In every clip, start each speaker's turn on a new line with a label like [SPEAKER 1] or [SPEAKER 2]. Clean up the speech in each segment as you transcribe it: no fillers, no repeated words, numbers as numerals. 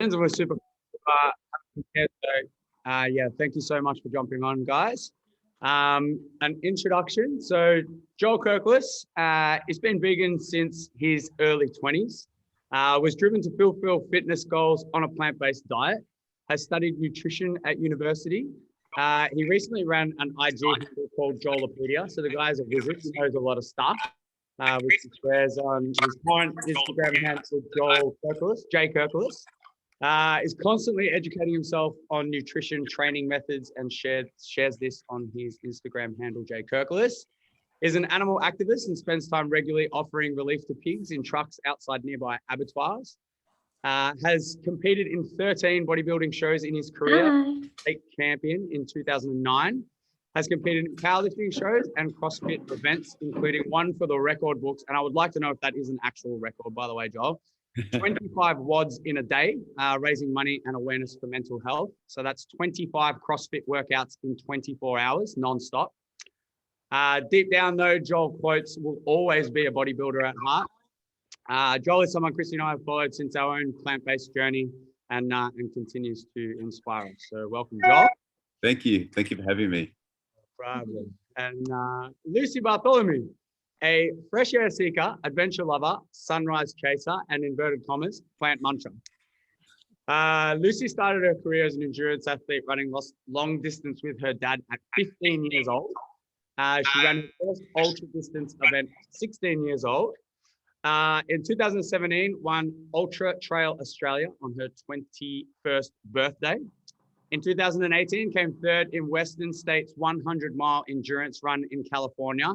[SPEAKER 1] And we're super yeah, thank you so much for jumping on, guys. An introduction. So Joel Kirkilis, he's been vegan since his early 20s, was driven to fulfill fitness goals on a plant-based diet, has studied nutrition at university. He recently ran an IG handle called Joelopedia. So the guy's a wizard, he knows a lot of stuff, which he swears on his current Instagram handle, Joel Kirkilis, J Kirkilis. Is constantly educating himself on nutrition training methods and shares this on his Instagram handle, J Kirkilis. Is an animal activist and spends time regularly offering relief to pigs in trucks outside nearby abattoirs. Has competed in 13 bodybuilding shows in his career, state champion in 2009. Has competed in powerlifting shows and CrossFit events, including one for the record books. And I would like to know if that is an actual record, by the way, Joel. 25 WODs in a day, raising money and awareness for mental health. So that's 25 CrossFit workouts in 24 hours, nonstop. Deep down though, Joel quotes, will always be a bodybuilder at heart. Joel is someone Chrissy and I have followed since our own plant-based journey and continues to inspire us. So welcome, Joel.
[SPEAKER 2] Thank you. Thank you for having me.
[SPEAKER 1] No problem. And Lucy Bartholamew, a fresh air seeker, adventure lover, sunrise chaser, and inverted commas, plant muncher. Lucy started her career as an endurance athlete running long distance with her dad at 15 years old. She ran her first ultra distance event at 16 years old. In 2017, won Ultra Trail Australia on her 21st birthday. In 2018, came third in Western States 100-mile endurance run in California,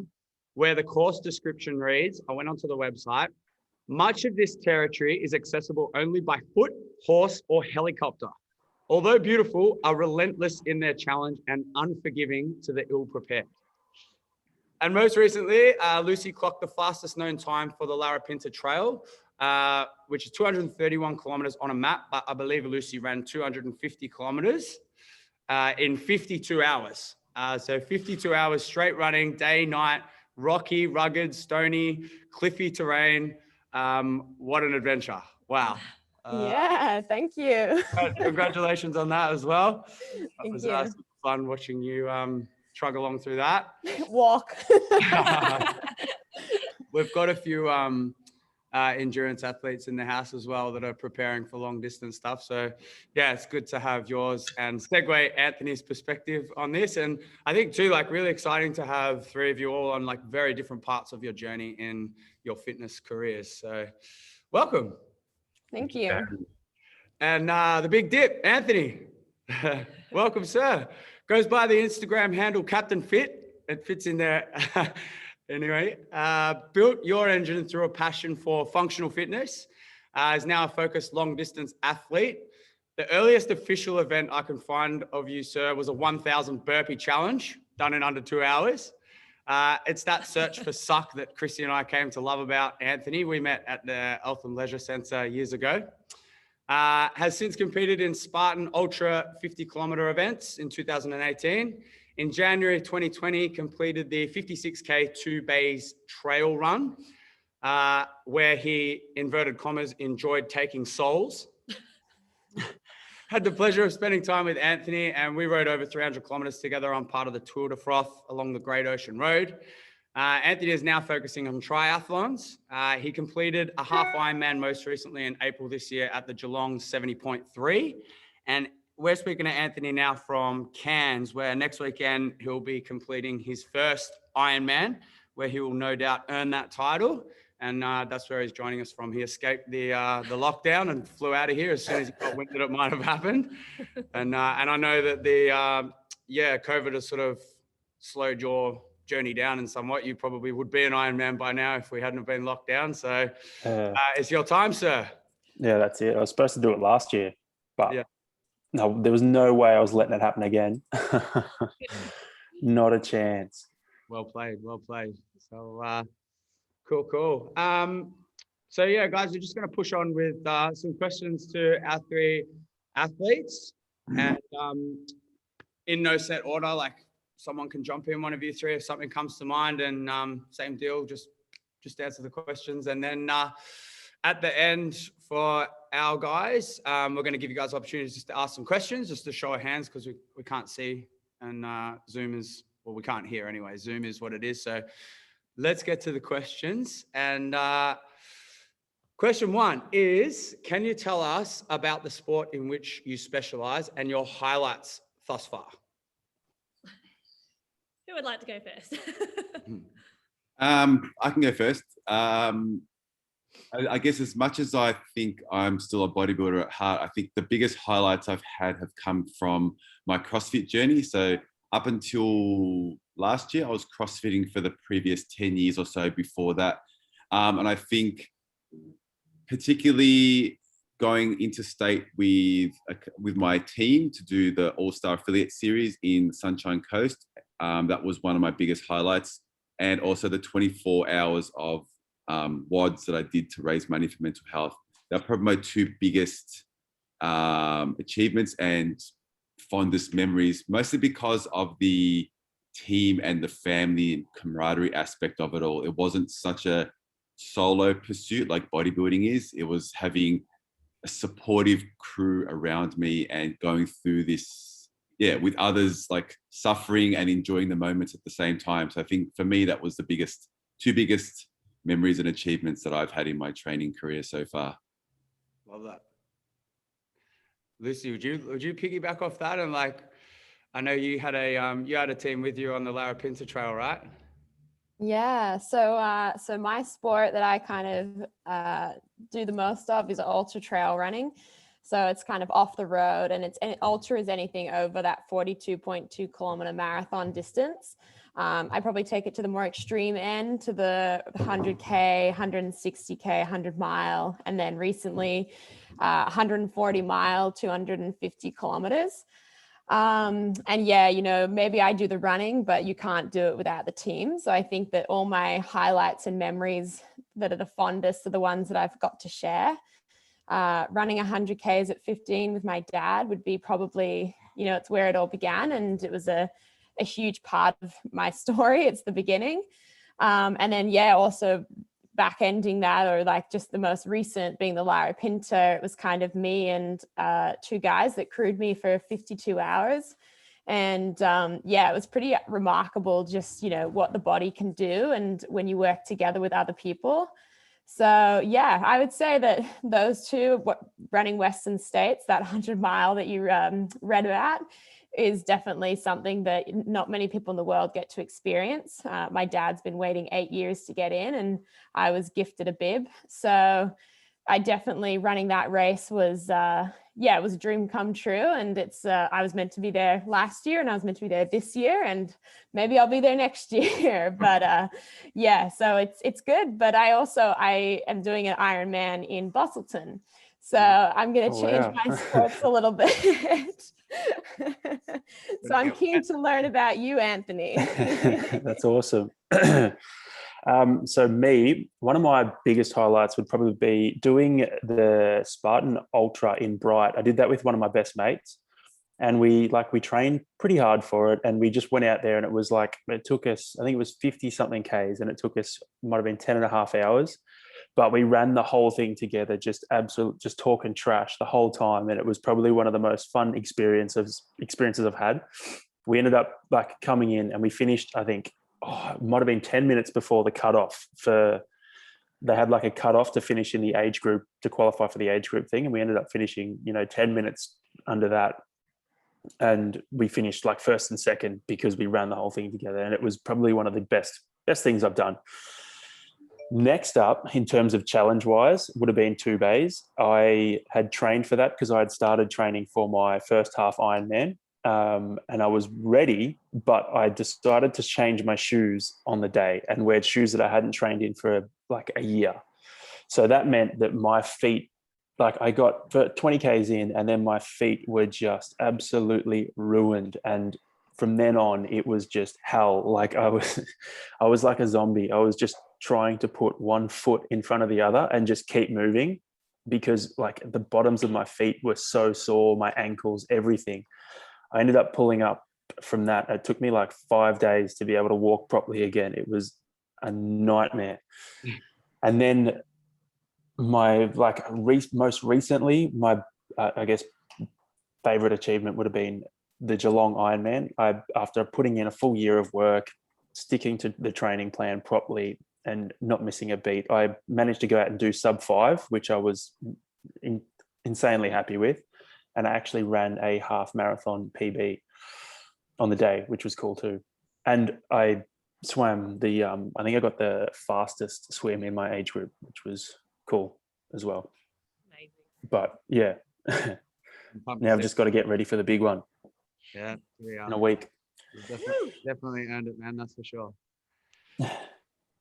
[SPEAKER 1] where the course description reads, I went onto the website, much of this territory is accessible only by foot, horse, or helicopter. Although beautiful, are relentless in their challenge and unforgiving to the ill-prepared. And most recently, Lucy clocked the fastest known time for the Larapinta Trail, which is 231 kilometers on a map, but I believe Lucy ran 250 kilometers in 52 hours. So 52 hours straight running, day, night, rocky, rugged, stony, cliffy terrain. What an adventure. Wow.
[SPEAKER 3] Yeah, thank you.
[SPEAKER 1] Congratulations on that as well. It was
[SPEAKER 3] Thank you.
[SPEAKER 1] super fun watching you trug along through that.
[SPEAKER 3] Walk.
[SPEAKER 1] We've got a few endurance athletes in the house as well that are preparing for long distance stuff. So yeah, it's good to have yours and segue Anthony's perspective on this. And I think too, like really exciting to have three of you all on like very different parts of your journey in your fitness careers. So welcome.
[SPEAKER 3] Thank you.
[SPEAKER 1] And the big dip, Anthony. Welcome, sir. Goes by the Instagram handle Captain Fit. It fits in there. Anyway, built your engine through a passion for functional fitness. Is now a focused long distance athlete. The earliest official event I can find of you, sir, was a 1,000 burpee challenge done in under 2 hours. It's that search for suck that Chrissy and I came to love about Anthony. We met at the Eltham Leisure Centre years ago. Has since competed in Spartan Ultra 50-kilometer events in 2018. In January 2020, completed the 56K 2 Bays trail run, where he, inverted commas, enjoyed taking souls. Had the pleasure of spending time with Anthony, and we rode over 300 kilometers together on part of the Tour de Froth along the Great Ocean Road. Anthony is now focusing on triathlons. He completed a half Ironman most recently in April this year at the Geelong 70.3. And we're speaking to Anthony now from Cairns, where next weekend he'll be completing his first Ironman, where he will no doubt earn that title. And that's where he's joining us from. He escaped the lockdown and flew out of here as soon as he got wind that it might have happened. And I know that COVID has sort of slowed your journey down in somewhat. You probably would be an Ironman by now if we hadn't have been locked down. So it's your time, sir.
[SPEAKER 4] Yeah, that's it. I was supposed to do it last year, but
[SPEAKER 1] yeah.
[SPEAKER 4] No, there was no way I was letting it happen again. Not a chance.
[SPEAKER 1] Well played. Well played. So cool. So yeah, guys, we're just going to push on with some questions to our three athletes, and in no set order. Like someone can jump in, one of you three, if something comes to mind, and same deal. Just answer the questions, and then at the end for our guys, we're going to give you guys opportunities just to ask some questions, just to show of hands, because we can't see, and Zoom is, well, we can't hear anyway. Zoom is what it is. So let's get to the questions. And question one is, can you tell us about the sport in which you specialize and your highlights thus far?
[SPEAKER 5] Who would like to go first?
[SPEAKER 2] I can go first. I guess as much as I think I'm still a bodybuilder at heart, I think the biggest highlights I've had have come from my CrossFit journey. So up until last year, I was CrossFitting for the previous 10 years or so before that. And I think particularly going interstate with my team to do the All-Star Affiliate Series in Sunshine Coast, that was one of my biggest highlights. And also the 24 hours of WODs that I did to raise money for mental health. They're probably my two biggest achievements and fondest memories, mostly because of the team and the family and camaraderie aspect of it all. It wasn't such a solo pursuit like bodybuilding is. It was having a supportive crew around me and going through this, with others, like suffering and enjoying the moments at the same time. So I think for me, that was the two biggest memories and achievements that I've had in my training career so far.
[SPEAKER 1] Love that. Lucy, would you piggyback off that? And like, I know you had a team with you on the Larapinta Trail, right?
[SPEAKER 3] Yeah, so my sport that I kind of do the most of is ultra trail running. So it's kind of off the road, and ultra is anything over that 42.2 kilometer marathon distance. I probably take it to the more extreme end, to the 100K, 160K, 100 mile, and then recently 140 mile, 250 kilometers. And yeah, maybe I do the running, but you can't do it without the team. So I think that all my highlights and memories that are the fondest are the ones that I've got to share. Running 100Ks at 15 with my dad would be probably, it's where it all began, and it was a huge part of my story. It's the beginning. And then, also back ending that, or like just the most recent being the Larapinta, it was kind of me and two guys that crewed me for 52 hours. And it was pretty remarkable just, what the body can do and when you work together with other people. So I would say that those two, running Western States, that 100 mile that you read about, is definitely something that not many people in the world get to experience. My dad's been waiting 8 years to get in, and I was gifted a bib. So I definitely, running that race was, it was a dream come true. And I was meant to be there last year, and I was meant to be there this year, and maybe I'll be there next year. But so it's good. But I am doing an Ironman in Busselton. So I'm going to change my sports a little bit. So I'm keen to learn about you, Anthony.
[SPEAKER 4] That's awesome. So one of my biggest highlights would probably be doing the Spartan Ultra in Bright. I did that with one of my best mates, and we trained pretty hard for it. And we just went out there, and it took us, I think it was 50 something Ks, and it took us, might've been 10 and a half hours. But we ran the whole thing together, just talking trash the whole time. And it was probably one of the most fun experiences I've had. We ended up coming in, and we finished, I think, it might've been 10 minutes before the cutoff they had a cutoff to finish in the age group, to qualify for the age group thing. And we ended up finishing, 10 minutes under that. And we finished first and second because we ran the whole thing together. And it was probably one of the best things I've done. Next up, in terms of challenge-wise, would have been 2 bays. I had trained for that because I had started training for my first half Ironman, and I was ready, but I decided to change my shoes on the day and wear shoes that I hadn't trained in for a year. So that meant that my feet, I got 20 Ks in, and then my feet were just absolutely ruined. And from then on, it was just hell. I was like a zombie. I was just trying to put one foot in front of the other and just keep moving, because the bottoms of my feet were so sore, my ankles, everything. I ended up pulling up from that. It took me 5 days to be able to walk properly again. It was a nightmare. And then my most recently, my I guess favorite achievement would have been the Geelong Ironman. After putting in a full year of work, sticking to the training plan properly and not missing a beat, I managed to go out and do sub 5, which I was insanely happy with. And I actually ran a half marathon PB on the day, which was cool too. And I swam I think I got the fastest swim in my age group, which was cool as well.
[SPEAKER 5] Amazing.
[SPEAKER 4] But yeah, now I've just got to get ready for the big one.
[SPEAKER 1] Yeah,
[SPEAKER 4] in a week.
[SPEAKER 1] Definitely earned it, man. That's for sure. All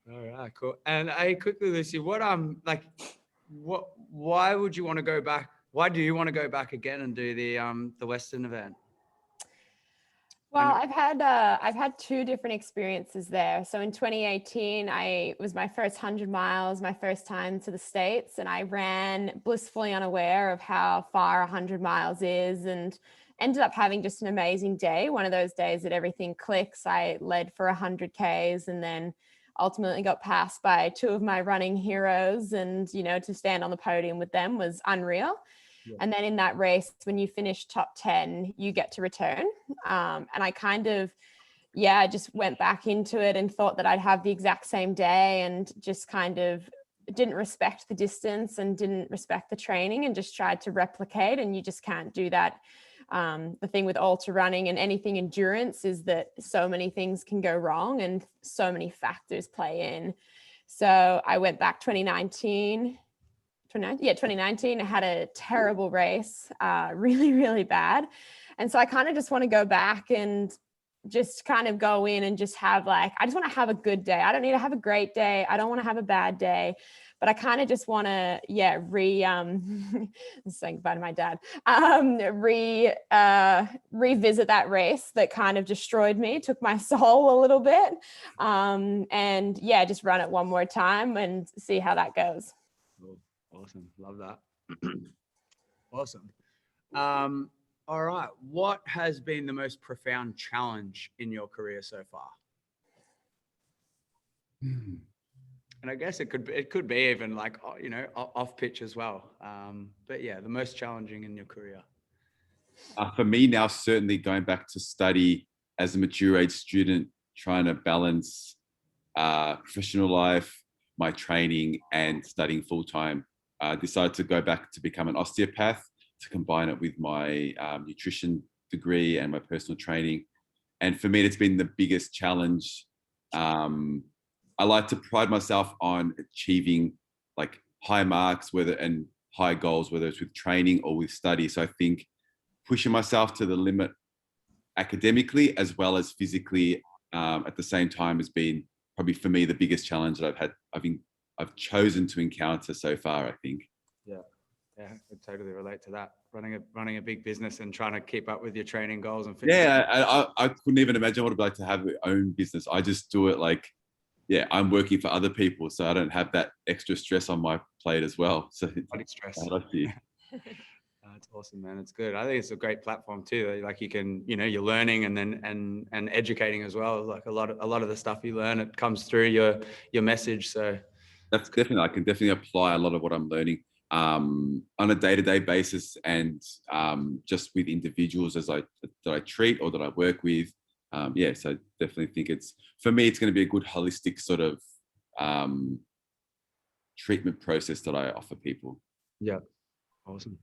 [SPEAKER 1] right, cool. And quickly, Lucy, why would you want to go back? Why do you want to go back again and do the Western event?
[SPEAKER 3] Well, I've had 2 different experiences there. So in 2018, it was my first 100 miles, my first time to the States, and I ran blissfully unaware of how far 100 miles is, and ended up having just an amazing day. One of those days that everything clicks. I led for 100 Ks and then ultimately got passed by 2 of my running heroes, and to stand on the podium with them was unreal. Yeah. And then in that race, when you finish top 10, you get to return. And I kind of, just went back into it and thought that I'd have the exact same day, and just kind of didn't respect the distance and didn't respect the training, and just tried to replicate. And you just can't do that. The thing with ultra running and anything endurance is that so many things can go wrong and so many factors play in. So I went back 2019. I had a terrible race, really, really bad. And so I kind of just want to go back and just kind of go in and just have I just want to have a good day. I don't need to have a great day. I don't want to have a bad day, but I kind of just want to, saying goodbye to my dad, revisit that race that kind of destroyed me, took my soul a little bit. And just run it one more time and see how that goes.
[SPEAKER 1] Cool. Awesome. Love that. Awesome. All right. What has been the most profound challenge in your career so far? And I guess it could be even off pitch as well. But yeah, the most challenging in your career.
[SPEAKER 2] For me now, certainly going back to study as a mature age student, trying to balance professional life, my training, and studying full time. Decided to go back to become an osteopath, to combine it with my nutrition degree and my personal training. And for me, it's been the biggest challenge. I like to pride myself on achieving high marks, and high goals, whether it's with training or with study. So I think pushing myself to the limit academically as well as physically at the same time has been probably for me the biggest challenge that I've chosen to encounter so far, I think.
[SPEAKER 1] Yeah, I totally relate to that. Running a big business and trying to keep up with your training goals and fitness.
[SPEAKER 2] Yeah, I couldn't even imagine what it'd be like to have my own business. I just do it I'm working for other people, so I don't have that extra stress on my plate as well. So
[SPEAKER 1] stress. That's awesome, man. It's good. I think it's a great platform too. You can, you're learning and then and educating as well. A lot of the stuff you learn, it comes through your message. So
[SPEAKER 2] that's definitely, I can definitely apply a lot of what I'm learning on a day-to-day basis, and just with individuals that I treat or that I work with. So I definitely think for me, it's going to be a good holistic sort of treatment process that I offer people.
[SPEAKER 1] Yeah. Awesome.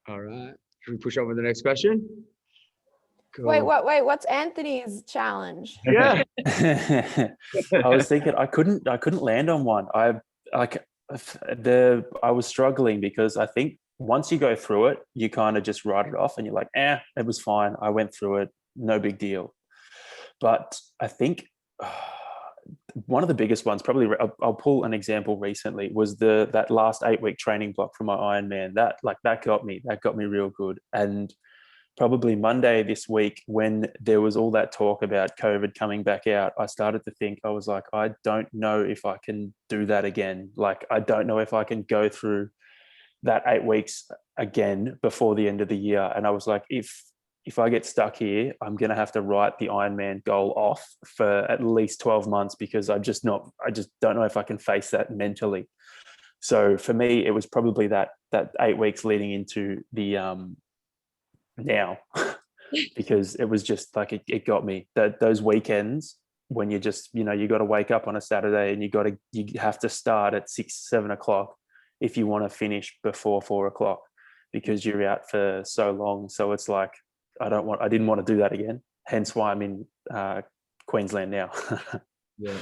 [SPEAKER 1] All right. Should we push on with the next question? Cool.
[SPEAKER 3] Wait, what's Anthony's challenge?
[SPEAKER 1] Yeah.
[SPEAKER 4] I was thinking I couldn't land on one. I was struggling because I think once you go through it, you kind of just write it off and you're like, it was fine. I went through it. No big deal. But I think one of the biggest ones, probably I'll pull an example recently, was that last 8-week training block for my Ironman. That got me real good. And probably Monday this week, when there was all that talk about COVID coming back out, I started to think, I was like, I don't know if I can do that again. I don't know if I can go through that 8 weeks again before the end of the year. And I was like, if if I get stuck here, I'm going to have to write the Ironman goal off for at least 12 months because I just don't know if I can face that mentally. So for me, it was probably that 8 weeks leading into the now, because it was just like, it got me that those weekends when you just, you got to wake up on a Saturday and you have to start at 6-7 o'clock if you want to finish before 4 o'clock because you're out for so long. So it's like, I didn't want to do that again. Hence why I'm in Queensland now.
[SPEAKER 1] Yeah.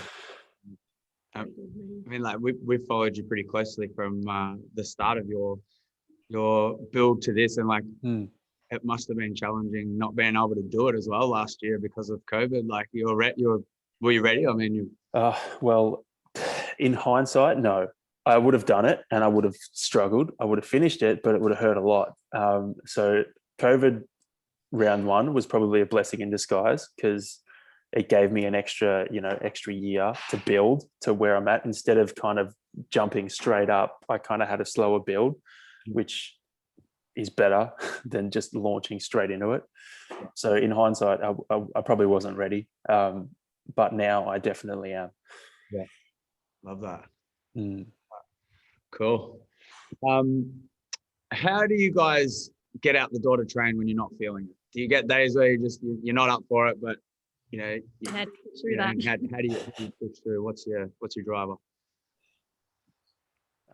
[SPEAKER 1] I mean, like we've followed you pretty closely from the start of your build to this, and like it must have been challenging not being able to do it as well last year because of COVID. Like were you ready? I mean,
[SPEAKER 4] well, in hindsight, no. I would have done it and I would have struggled. I would have finished it, but it would have hurt a lot. So COVID round 1 was probably a blessing in disguise because it gave me an extra year to build to where I'm at. Instead of kind of jumping straight up, I kind of had a slower build, which is better than just launching straight into it. So in hindsight, I probably wasn't ready. But now I definitely am.
[SPEAKER 1] Yeah. Love that.
[SPEAKER 4] Mm.
[SPEAKER 1] Cool. How do you guys get out the door to train when you're not feeling it? Do you get days where you're not up for it, but how do you push through? What's your driver?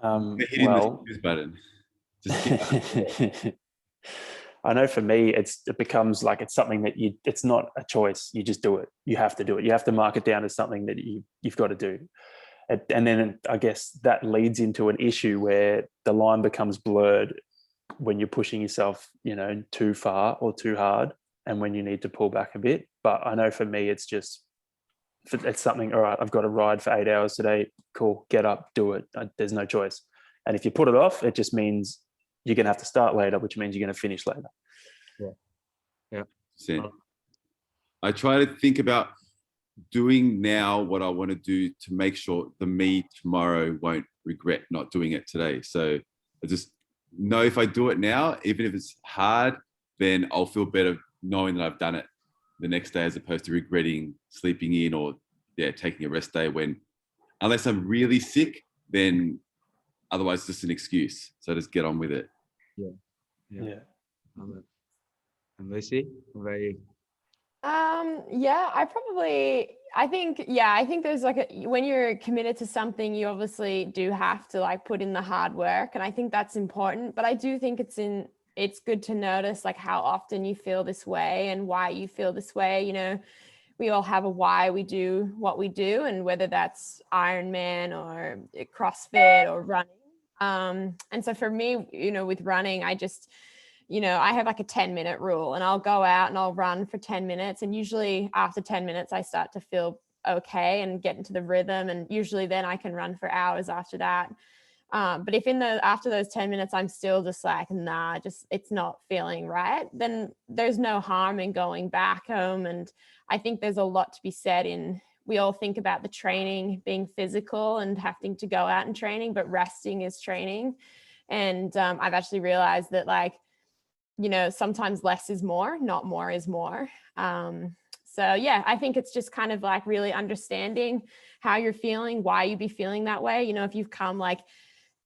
[SPEAKER 2] Hitting the snooze button.
[SPEAKER 4] I know for me, it becomes like it's something that it's not a choice. You just do it. You have to do it. You have to mark it down as something that you've got to do. And then I guess that leads into an issue where the line becomes blurred when you're pushing yourself, too far or too hard, and when you need to pull back a bit. But I know for me, it's something, all right, I've got to ride for 8 hours today. Cool, get up, do it. There's no choice. And if you put it off, it just means you're going to have to start later, which means you're going to finish later.
[SPEAKER 1] Yeah.
[SPEAKER 2] I try to think about doing now what I want to do to make sure the me tomorrow won't regret not doing it today. So I just know if I do it now, even if it's hard, then I'll feel better knowing that I've done it the next day as opposed to regretting sleeping in or taking a rest day unless I'm really sick, then otherwise it's just an excuse. So just get on with it.
[SPEAKER 1] Yeah. And Lucy, what about you?
[SPEAKER 3] I think there's when you're committed to something, you obviously do have to like put in the hard work. And I think that's important, but I do think it's good to notice like how often you feel this way and why you feel this way. We all have a why we do what we do, and whether that's Ironman or CrossFit or running. And so for me, with running, I just, I have like a 10-minute rule, and I'll go out and I'll run for 10 minutes. And usually after 10 minutes, I start to feel okay and get into the rhythm. And usually then I can run for hours after that. But if after those 10 minutes, I'm still just like, it's not feeling right, then there's no harm in going back home. And I think there's a lot to be said we all think about the training being physical and having to go out and training, but resting is training. And I've actually realized that sometimes less is more, not more is more. So yeah, I think it's just kind of like really understanding how you're feeling, why you be feeling that way. If you've come like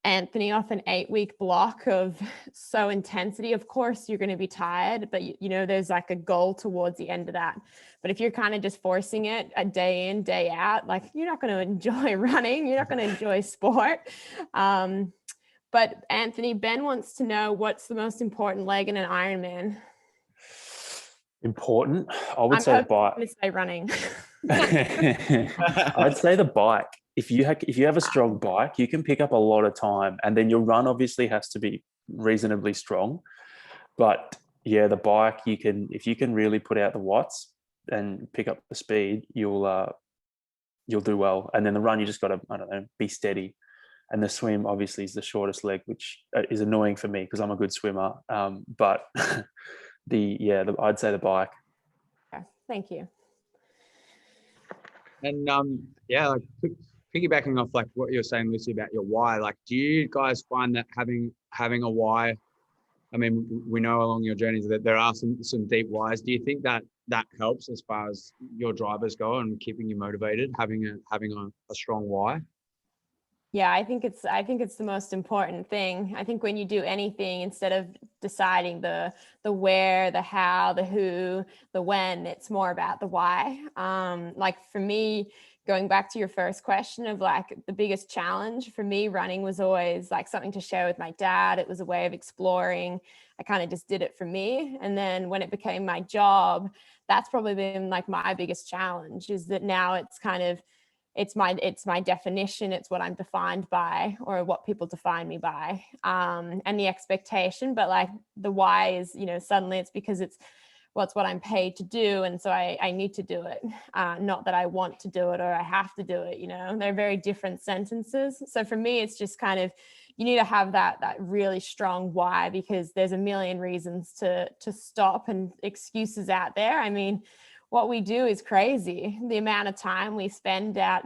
[SPEAKER 3] Anthony off an 8-week block of so intensity, of course you're going to be tired, but there's like a goal towards the end of that. But if you're kind of just forcing it a day in, day out, like you're not going to enjoy running, you're not going to enjoy sport. But Anthony, Ben wants to know, what's the most important leg in an Ironman?
[SPEAKER 4] Important? I would say the bike.
[SPEAKER 3] I'm going to say running.
[SPEAKER 4] I'd say the bike. If you have a strong bike, you can pick up a lot of time, and then your run obviously has to be reasonably strong. But yeah, the bike, if you can really put out the watts and pick up the speed, you'll do well. And then the run, you just got to, be steady. And the swim obviously is the shortest leg, which is annoying for me because I'm a good swimmer. But I'd say the bike.
[SPEAKER 3] Okay, thank you.
[SPEAKER 1] And piggybacking off like what you're saying, Lucy, about your why, like do you guys find that having a why I mean, we know along your journeys that there are some deep whys. Do you think that helps as far as your drivers go and keeping you motivated, having a strong why?
[SPEAKER 3] Yeah, I think it's the most important thing. I think when you do anything, instead of deciding the where, the how, the who, the when, it's more about the why. Like for me, going back to your first question of like the biggest challenge for me, running was always like something to share with my dad. It was a way of exploring. I kind of just did it for me. And then when it became my job, that's probably been like my biggest challenge, is that now it's kind of, it's my definition, it's what I'm defined by, or what people define me by, and the expectation. But like the why is, suddenly it's because it's what I'm paid to do, and so I need to do it, not that I want to do it or I have to do it. They're very different sentences. So for me, it's just kind of, you need to have that really strong why, because there's a million reasons to stop and excuses out there. I mean, what we do is crazy. The amount of time we spend out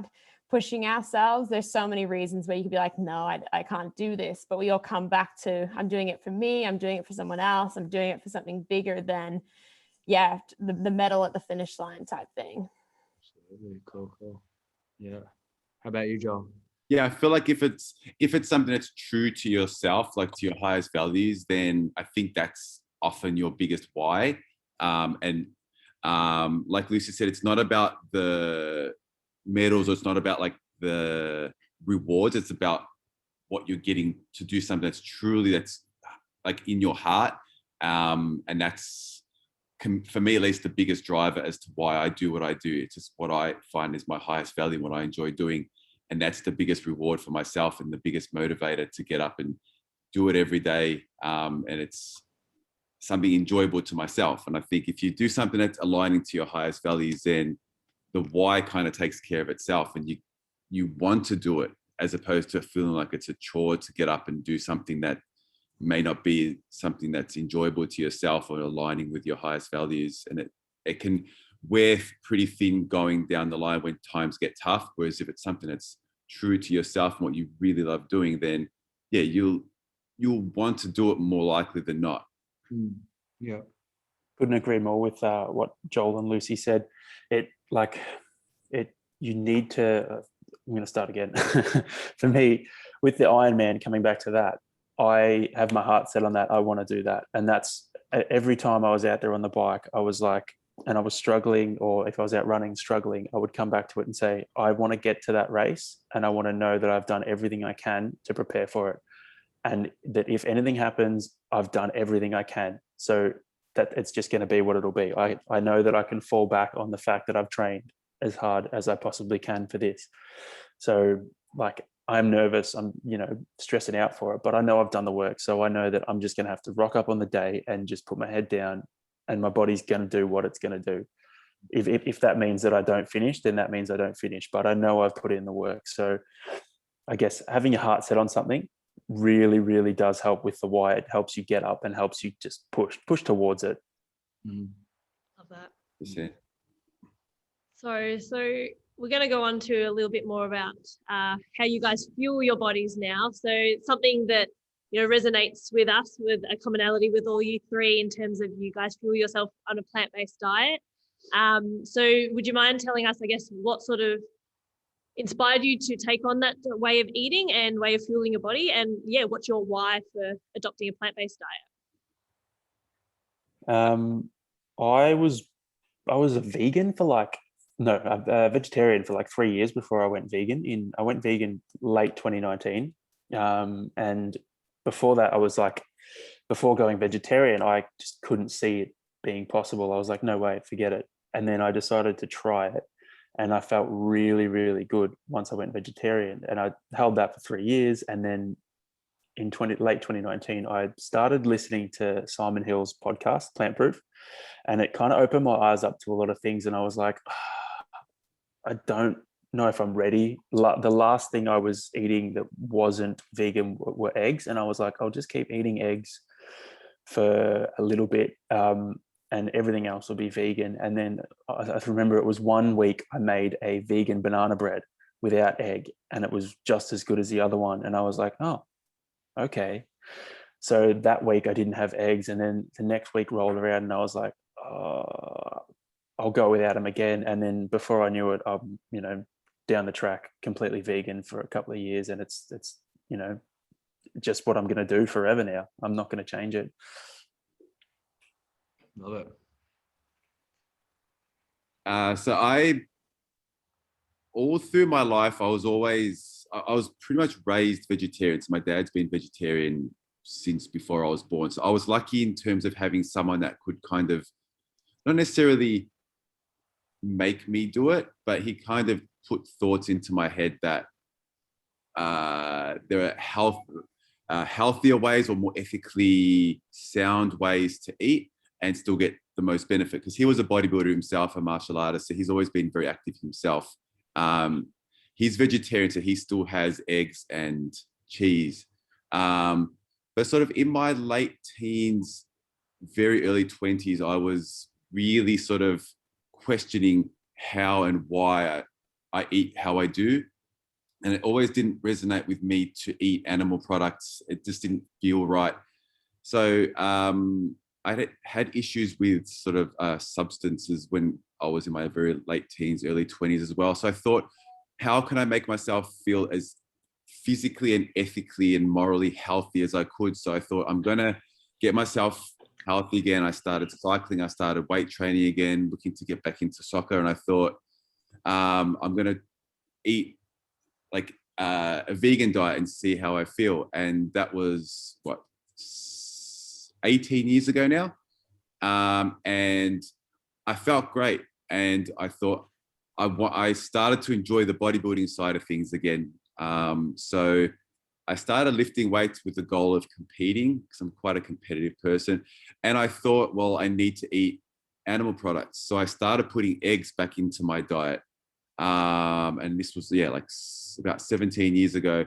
[SPEAKER 3] pushing ourselves, there's so many reasons where you could be like, no, I can't do this. But we all come back to, I'm doing it for me. I'm doing it for someone else. I'm doing it for something bigger than, the medal at the finish line type thing.
[SPEAKER 1] Absolutely. Cool. Yeah. How about you, Joel?
[SPEAKER 2] Yeah, I feel like if it's something that's true to yourself, like to your highest values, then I think that's often your biggest why. Like Lucy said, it's not about the medals, or it's not about like the rewards. It's about what you're getting to do something that's like in your heart. And that's, for me at least, the biggest driver as to why I do what I do. It's just what I find is my highest value, what I enjoy doing. And that's the biggest reward for myself and the biggest motivator to get up and do it every day. And it's something enjoyable to myself. And I think if you do something that's aligning to your highest values, then the why kind of takes care of itself, and you want to do it, as opposed to feeling like it's a chore to get up and do something that may not be something that's enjoyable to yourself or aligning with your highest values. And it can wear pretty thin going down the line when times get tough. Whereas if it's something that's true to yourself and what you really love doing, then you'll want to do it more likely than not.
[SPEAKER 1] Yeah.
[SPEAKER 4] Couldn't agree more with what Joel and Lucy said. You need to, I'm going to start again. For me, with the Ironman, coming back to that, I have my heart set on that. I want to do that. And that's every time I was out there on the bike, I was like, and I was struggling, or if I was out running, struggling, I would come back to it and say, I want to get to that race, and I want to know that I've done everything I can to prepare for it. And that if anything happens, I've done everything I can. So that it's just going to be what it'll be. I know that I can fall back on the fact that I've trained as hard as I possibly can for this. So like, I'm nervous, I'm, stressing out for it, but I know I've done the work. So I know that I'm just going to have to rock up on the day and just put my head down, and my body's going to do what it's going to do. If that means that I don't finish, then that means I don't finish, but I know I've put in the work. So I guess having your heart set on something really, really does help with the why. It helps you get up and helps you just push towards it.
[SPEAKER 5] Love that.
[SPEAKER 2] Yeah.
[SPEAKER 5] So we're going to go on to a little bit more about how you guys fuel your bodies now. So something that resonates with us, with a commonality with all you three, in terms of you guys fuel yourself on a plant-based diet. So would you mind telling us, I guess, what sort of inspired you to take on that way of eating and way of fueling your body, and what's your why for adopting a plant-based diet?
[SPEAKER 4] I was a vegan for a vegetarian for 3 years before I went vegan. I went vegan late 2019, and before that, I was before going vegetarian, I just couldn't see it being possible. I was like, no way, forget it. And then I decided to try it, and I felt really, really good once I went vegetarian. And I held that for 3 years. And then in late 2019, I started listening to Simon Hill's podcast, Plant Proof. And it kind of opened my eyes up to a lot of things. And I was like, I don't know if I'm ready. The last thing I was eating that wasn't vegan were eggs. And I was like, I'll just keep eating eggs for a little bit. And everything else will be vegan. And then I remember it was 1 week I made a vegan banana bread without egg, and it was just as good as the other one. And I was like, oh, okay. So that week I didn't have eggs, and then the next week rolled around and I was like, oh, I'll go without them again. And then before I knew it, I'm, down the track, completely vegan for a couple of years. And it's, just what I'm going to do forever now. I'm not going to change it.
[SPEAKER 1] Love it.
[SPEAKER 2] So all through my life, I was pretty much raised vegetarian. So my dad's been vegetarian since before I was born. So I was lucky in terms of having someone that could kind of not necessarily make me do it, but he kind of put thoughts into my head that there are healthier ways or more ethically sound ways to eat and still get the most benefit, because he was a bodybuilder himself, a martial artist, so he's always been very active himself. He's vegetarian, so he still has eggs and cheese. But sort of in my late teens, very early 20s, I was really sort of questioning how and why I eat how I do. And it always didn't resonate with me to eat animal products. It just didn't feel right. So I had issues with sort of substances when I was in my very late teens, early 20s as well. So I thought, how can I make myself feel as physically and ethically and morally healthy as I could? So I thought, I'm going to get myself healthy again. I started cycling. I started weight training again, looking to get back into soccer. And I thought, I'm going to eat like a vegan diet and see how I feel. And that was 18 years ago now. And I felt great. And I thought I started to enjoy the bodybuilding side of things again. So I started lifting weights with the goal of competing, because I'm quite a competitive person. And I thought, well, I need to eat animal products. So I started putting eggs back into my diet. And this was, about 17 years ago,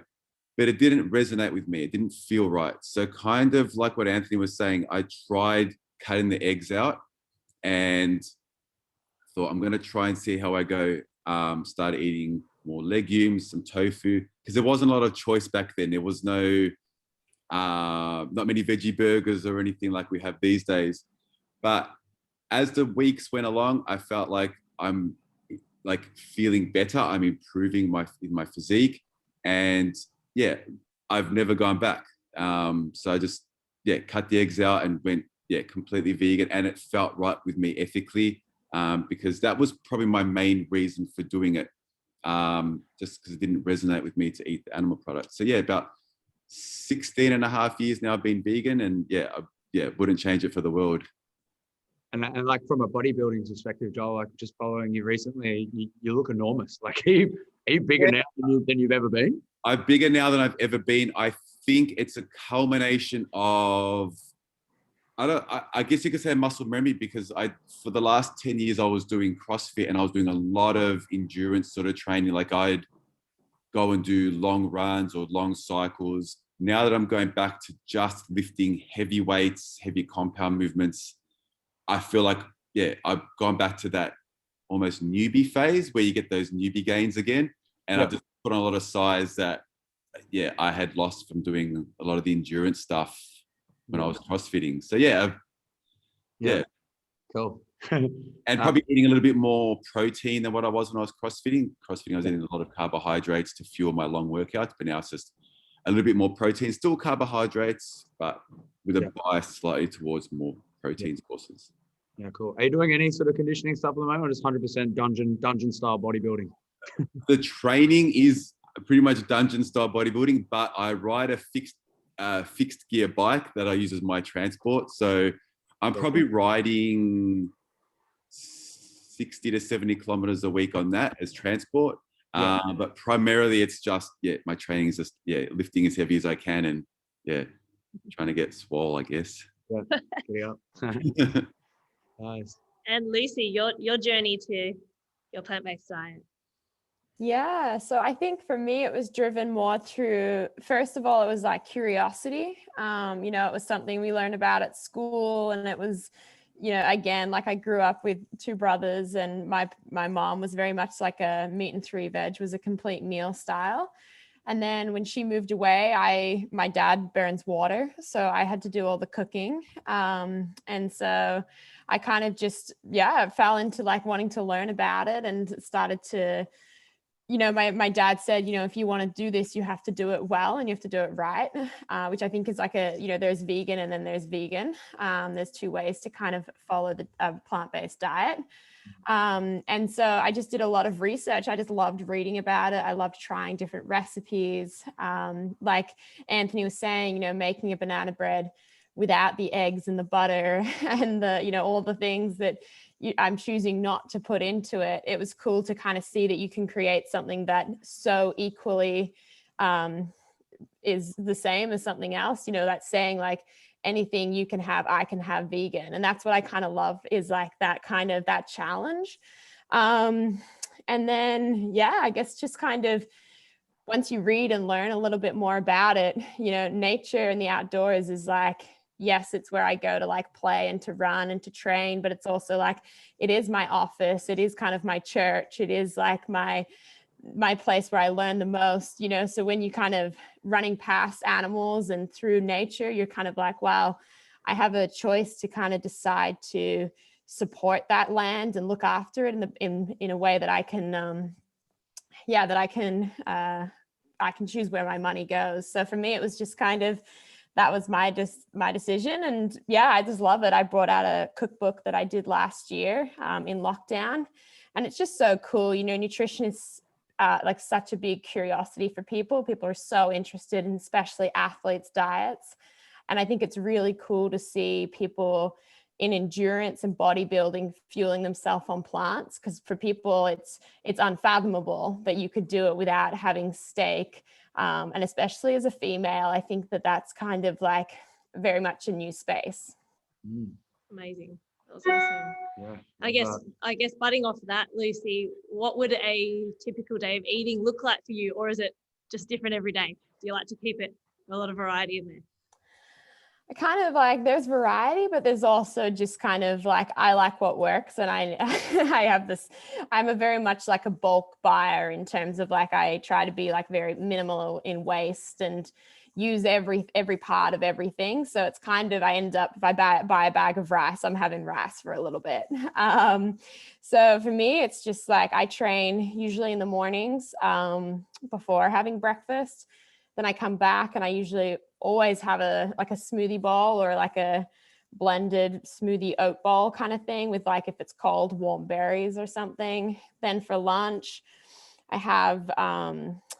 [SPEAKER 2] but it didn't resonate with me. It didn't feel right. So kind of like what Anthony was saying, I tried cutting the eggs out and thought, I'm going to try and see how I go. Started eating more legumes, some tofu, because there wasn't a lot of choice back then. There was not many veggie burgers or anything like we have these days. But as the weeks went along, I felt like I'm like feeling better. I'm improving my physique, and I've never gone back. So I just cut the eggs out and went completely vegan, and it felt right with me ethically, because that was probably my main reason for doing it. Just because it didn't resonate with me to eat the animal products. So about 16 and a half years now I've been vegan, and I wouldn't change it for the world.
[SPEAKER 1] And like from a bodybuilding perspective, Joel, like just following you recently, you look enormous. Like are you bigger now than you've ever been?
[SPEAKER 2] I'm bigger now than I've ever been. I think it's a culmination of, I guess you could say muscle memory, because for the last 10 years, I was doing CrossFit and I was doing a lot of endurance sort of training. Like I'd go and do long runs or long cycles. Now that I'm going back to just lifting heavy weights, heavy compound movements, I feel like, I've gone back to that almost newbie phase where you get those newbie gains again. And I've just put on a lot of size that, I had lost from doing a lot of the endurance stuff when I was CrossFitting. So
[SPEAKER 1] Cool.
[SPEAKER 2] And probably eating a little bit more protein than what I was when I was CrossFitting. I was eating a lot of carbohydrates to fuel my long workouts, but now it's just a little bit more protein, still carbohydrates, but with a bias slightly towards more protein sources.
[SPEAKER 1] Yeah, cool. Are you doing any sort of conditioning stuff at the moment, or just 100% dungeon style bodybuilding?
[SPEAKER 2] The training is pretty much dungeon style bodybuilding, but I ride a fixed gear bike that I use as my transport. So I'm probably riding 60 to 70 kilometers a week on that as transport. But primarily it's just, my training is just, lifting as heavy as I can and, trying to get swole, I guess.
[SPEAKER 1] Yeah. Nice.
[SPEAKER 5] And Lucy, your journey to your plant-based diet.
[SPEAKER 3] Yeah, so I think for me, it was driven more through, first of all, it was like curiosity. It was something we learned about at school, and it was, again, like I grew up with two brothers, and my mom was very much like a meat and three veg, was a complete meal style. And then when she moved away, my dad burns water, so I had to do all the cooking. And so I kind of just, fell into like wanting to learn about it and started to, my dad said, if you want to do this, you have to do it well and you have to do it right, which I think is like there's vegan and then there's vegan. There's two ways to kind of follow the plant-based diet. And so I just did a lot of research. I just loved reading about it. I loved trying different recipes. Like Anthony was saying, making a banana bread without the eggs and the butter and all the things that I'm choosing not to put into it. It was cool to kind of see that you can create something that so equally is the same as something else, that's saying like anything you can have, I can have vegan. And that's what I kind of love, is like that kind of that challenge. And then, I guess just kind of once you read and learn a little bit more about it, nature and the outdoors is like, yes, it's where I go to like play and to run and to train, but it's also like, it is my office. It is kind of my church. It is like my place where I learn the most, so when you kind of running past animals and through nature, you're kind of like, wow, I have a choice to kind of decide to support that land and look after it in a way that I can, I can choose where my money goes. So for me, it was just kind of, that was my decision. And I just love it. I brought out a cookbook that I did last year in lockdown. And it's just so cool. Nutrition is like such a big curiosity for people. People are so interested in, especially athletes' diets. And I think it's really cool to see people in endurance and bodybuilding fueling themselves on plants, because for people it's unfathomable that you could do it without having steak. And especially as a female, I think that's kind of like very much a new space.
[SPEAKER 5] Amazing. That was awesome.
[SPEAKER 1] Yeah.
[SPEAKER 5] I guess butting off that, Lucy, what would a typical day of eating look like for you? Or is it just different every day? Do you like to keep it a lot of variety in there?
[SPEAKER 3] I kind of like, there's variety, but there's also just kind of like, I like what works. And I have this, I'm a very much like a bulk buyer in terms of like, I try to be like very minimal in waste and use every part of everything. So it's kind of, I end up, if I buy a bag of rice, I'm having rice for a little bit. So for me, it's just like, I train usually in the mornings before having breakfast. Then I come back and I usually always have a smoothie bowl or like a blended smoothie oat bowl kind of thing with like, if it's cold, warm berries or something. Then for lunch, I have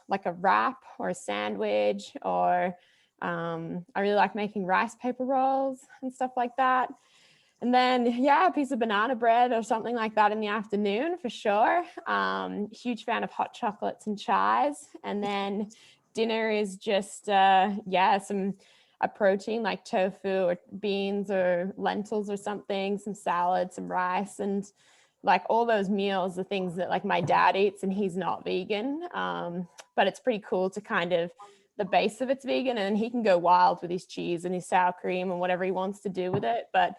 [SPEAKER 3] like a wrap or a sandwich, or I really like making rice paper rolls and stuff like that. And then, a piece of banana bread or something like that in the afternoon for sure. Huge fan of hot chocolates and chais. And then dinner is just, a protein like tofu or beans or lentils or something, some salad, some rice, and like all those meals, the things that like my dad eats, and he's not vegan. But it's pretty cool to kind of, the base of it's vegan, and he can go wild with his cheese and his sour cream and whatever he wants to do with it. But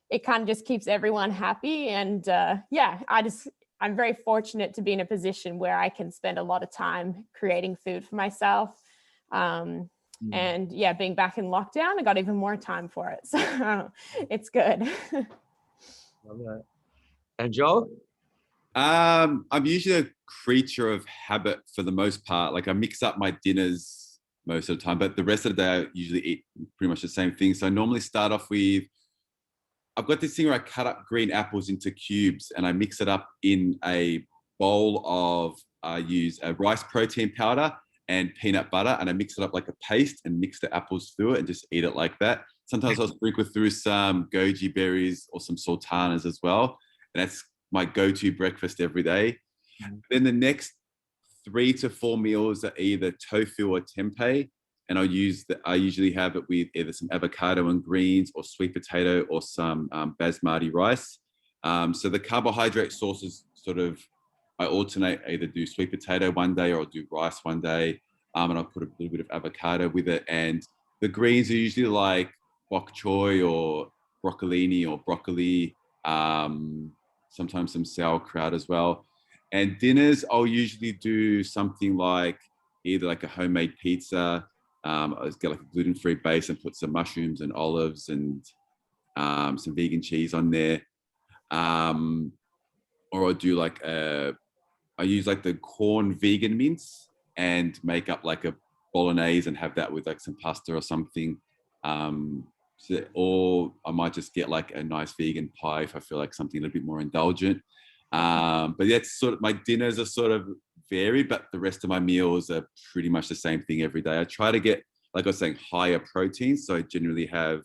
[SPEAKER 3] it kind of just keeps everyone happy. And I'm very fortunate to be in a position where I can spend a lot of time creating food for myself. And being back in lockdown, I got even more time for it. So it's good.
[SPEAKER 1] Love that. And Joel?
[SPEAKER 2] I'm usually a creature of habit for the most part. Like I mix up my dinners most of the time, but the rest of the day I usually eat pretty much the same thing. So I normally start off with, I've got this thing where I cut up green apples into cubes and I mix it up in a bowl of, I use a rice protein powder and peanut butter, and I mix it up like a paste and mix the apples through it and just eat it like that. Sometimes I'll sprinkle through some goji berries or some sultanas as well. And that's my go-to breakfast every day. Then the next 3 to 4 meals are either tofu or tempeh. And I usually have it with either some avocado and greens or sweet potato or some basmati rice. So the carbohydrate sources sort of, I alternate, either do sweet potato one day or I'll do rice one day. And I'll put a little bit of avocado with it. And the greens are usually like bok choy or broccolini or broccoli, sometimes some sauerkraut as well. And dinners, I'll usually do something like either like a homemade pizza. I just get like a gluten-free base and put some mushrooms and olives and some vegan cheese on there. Or I'll do like I use like the corn vegan mince and make up like a bolognese and have that with like some pasta or something. Or I might just get like a nice vegan pie if I feel like something a little bit more indulgent. But that's sort of, my dinners are sort of varied, but the rest of my meals are pretty much the same thing every day. I try to get, like I was saying, higher protein. So I generally have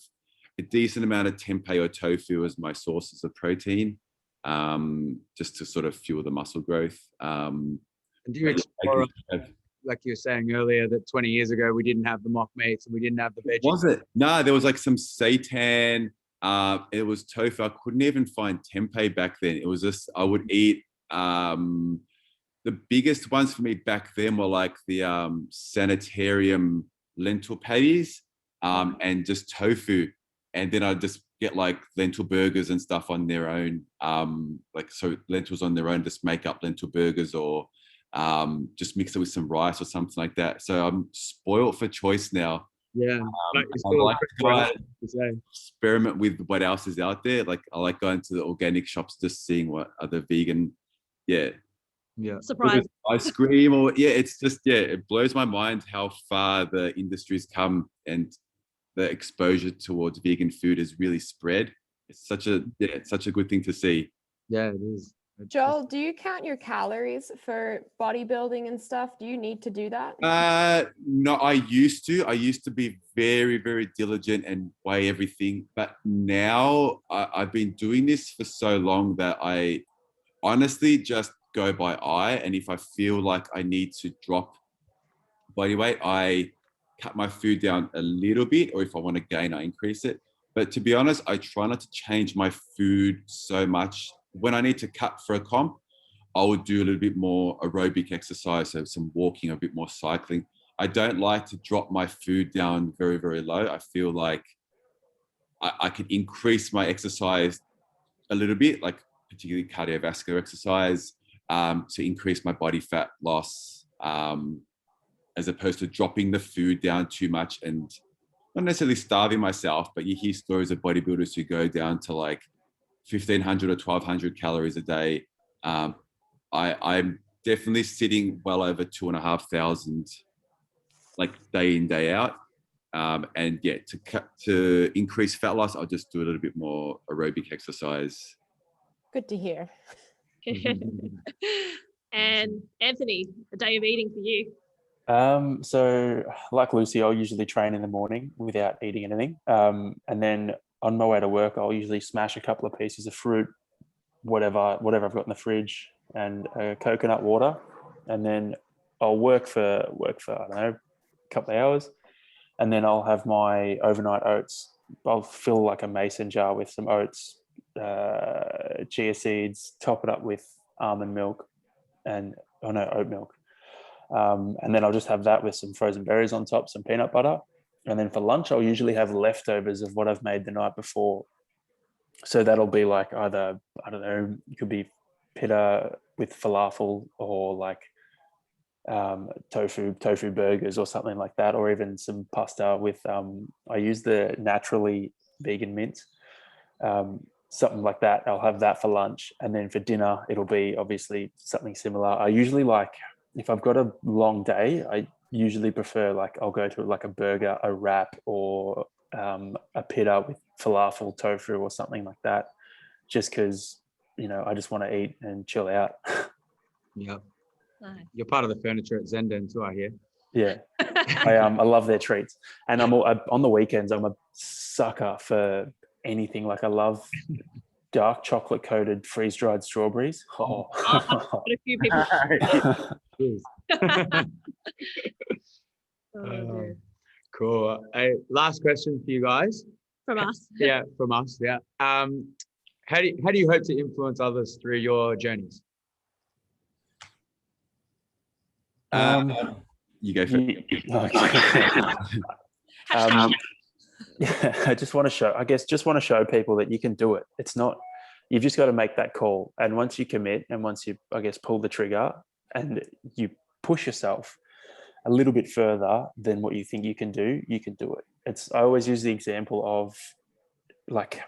[SPEAKER 2] a decent amount of tempeh or tofu as my sources of protein, just to sort of fuel the muscle growth.
[SPEAKER 1] And do you explore, like you were saying earlier, that 20 years ago we didn't have the mock meats and we didn't have the veggies?
[SPEAKER 2] Was it? No, there was like some seitan. It was tofu. I couldn't even find tempeh back then. It was just, I would eat, the biggest ones for me back then were like the sanitarium lentil patties and just tofu. And then I'd just get like lentil burgers and stuff on their own. Like, so lentils on their own, just make up lentil burgers or just mix it with some rice or something like that. So I'm spoiled for choice now.
[SPEAKER 1] Yeah.
[SPEAKER 2] I like to experiment with what else is out there. Like I like going to the organic shops, just seeing what other vegan,
[SPEAKER 5] Surprise.
[SPEAKER 2] ice cream or it's just, it blows my mind how far the industry's come and the exposure towards vegan food has really spread. It's such a good thing to see.
[SPEAKER 1] Yeah, it is.
[SPEAKER 3] Joel, do you count your calories for bodybuilding and stuff? Do you need to do that?
[SPEAKER 2] No, I used to be very, very diligent and weigh everything. But now I've been doing this for so long that I honestly just go by eye. And if I feel like I need to drop body weight, I cut my food down a little bit, or if I want to gain, I increase it. But to be honest, I try not to change my food so much. When I need to cut for a comp, I would do a little bit more aerobic exercise, so some walking, a bit more cycling. I don't like to drop my food down very, very low. I feel like I could increase my exercise a little bit, like particularly cardiovascular exercise, to increase my body fat loss, as opposed to dropping the food down too much and not necessarily starving myself. But you hear stories of bodybuilders who go down to like 1,500 or 1,200 calories a day. I'm definitely sitting well over 2,500, like day in, day out. And to increase fat loss, I'll just do a little bit more aerobic exercise.
[SPEAKER 3] Good to hear.
[SPEAKER 5] And Anthony, a day of eating for you?
[SPEAKER 4] So like Lucy, I'll usually train in the morning without eating anything. And then on my way to work, I'll usually smash a couple of pieces of fruit, whatever I've got in the fridge, and coconut water. And then I'll work for I don't know, a couple of hours. And then I'll have my overnight oats. I'll fill like a mason jar with some oats, chia seeds, top it up with almond milk oat milk. And then I'll just have that with some frozen berries on top, some peanut butter. And then for lunch, I'll usually have leftovers of what I've made the night before. So that'll be like either, I don't know, it could be pita with falafel or like tofu burgers or something like that, or even some pasta with, I use the naturally vegan mint, something like that. I'll have that for lunch. And then for dinner, it'll be obviously something similar. I usually like, if I've got a long day, I usually prefer like I'll go to like a burger, a wrap, or a pita with falafel, tofu, or something like that, just because, you know, I just want to eat and chill out.
[SPEAKER 1] Yeah.
[SPEAKER 5] Nice.
[SPEAKER 1] You're part of the furniture at Zenden too, I hear.
[SPEAKER 4] Yeah. I love their treats. And on the weekends, I'm a sucker for anything. Like I love dark chocolate coated freeze dried strawberries. Oh.
[SPEAKER 5] A few people.
[SPEAKER 1] Cool. Last question for you guys.
[SPEAKER 5] From us.
[SPEAKER 1] Yeah, from us. Yeah. How do you hope to influence others through your journeys?
[SPEAKER 2] You go for it.
[SPEAKER 4] I just want to show people that you can do it. It's not, you've just got to make that call. And once you commit and once you, I guess, pull the trigger and you push yourself, a little bit further than what you think you can do it. I always use the example of, like,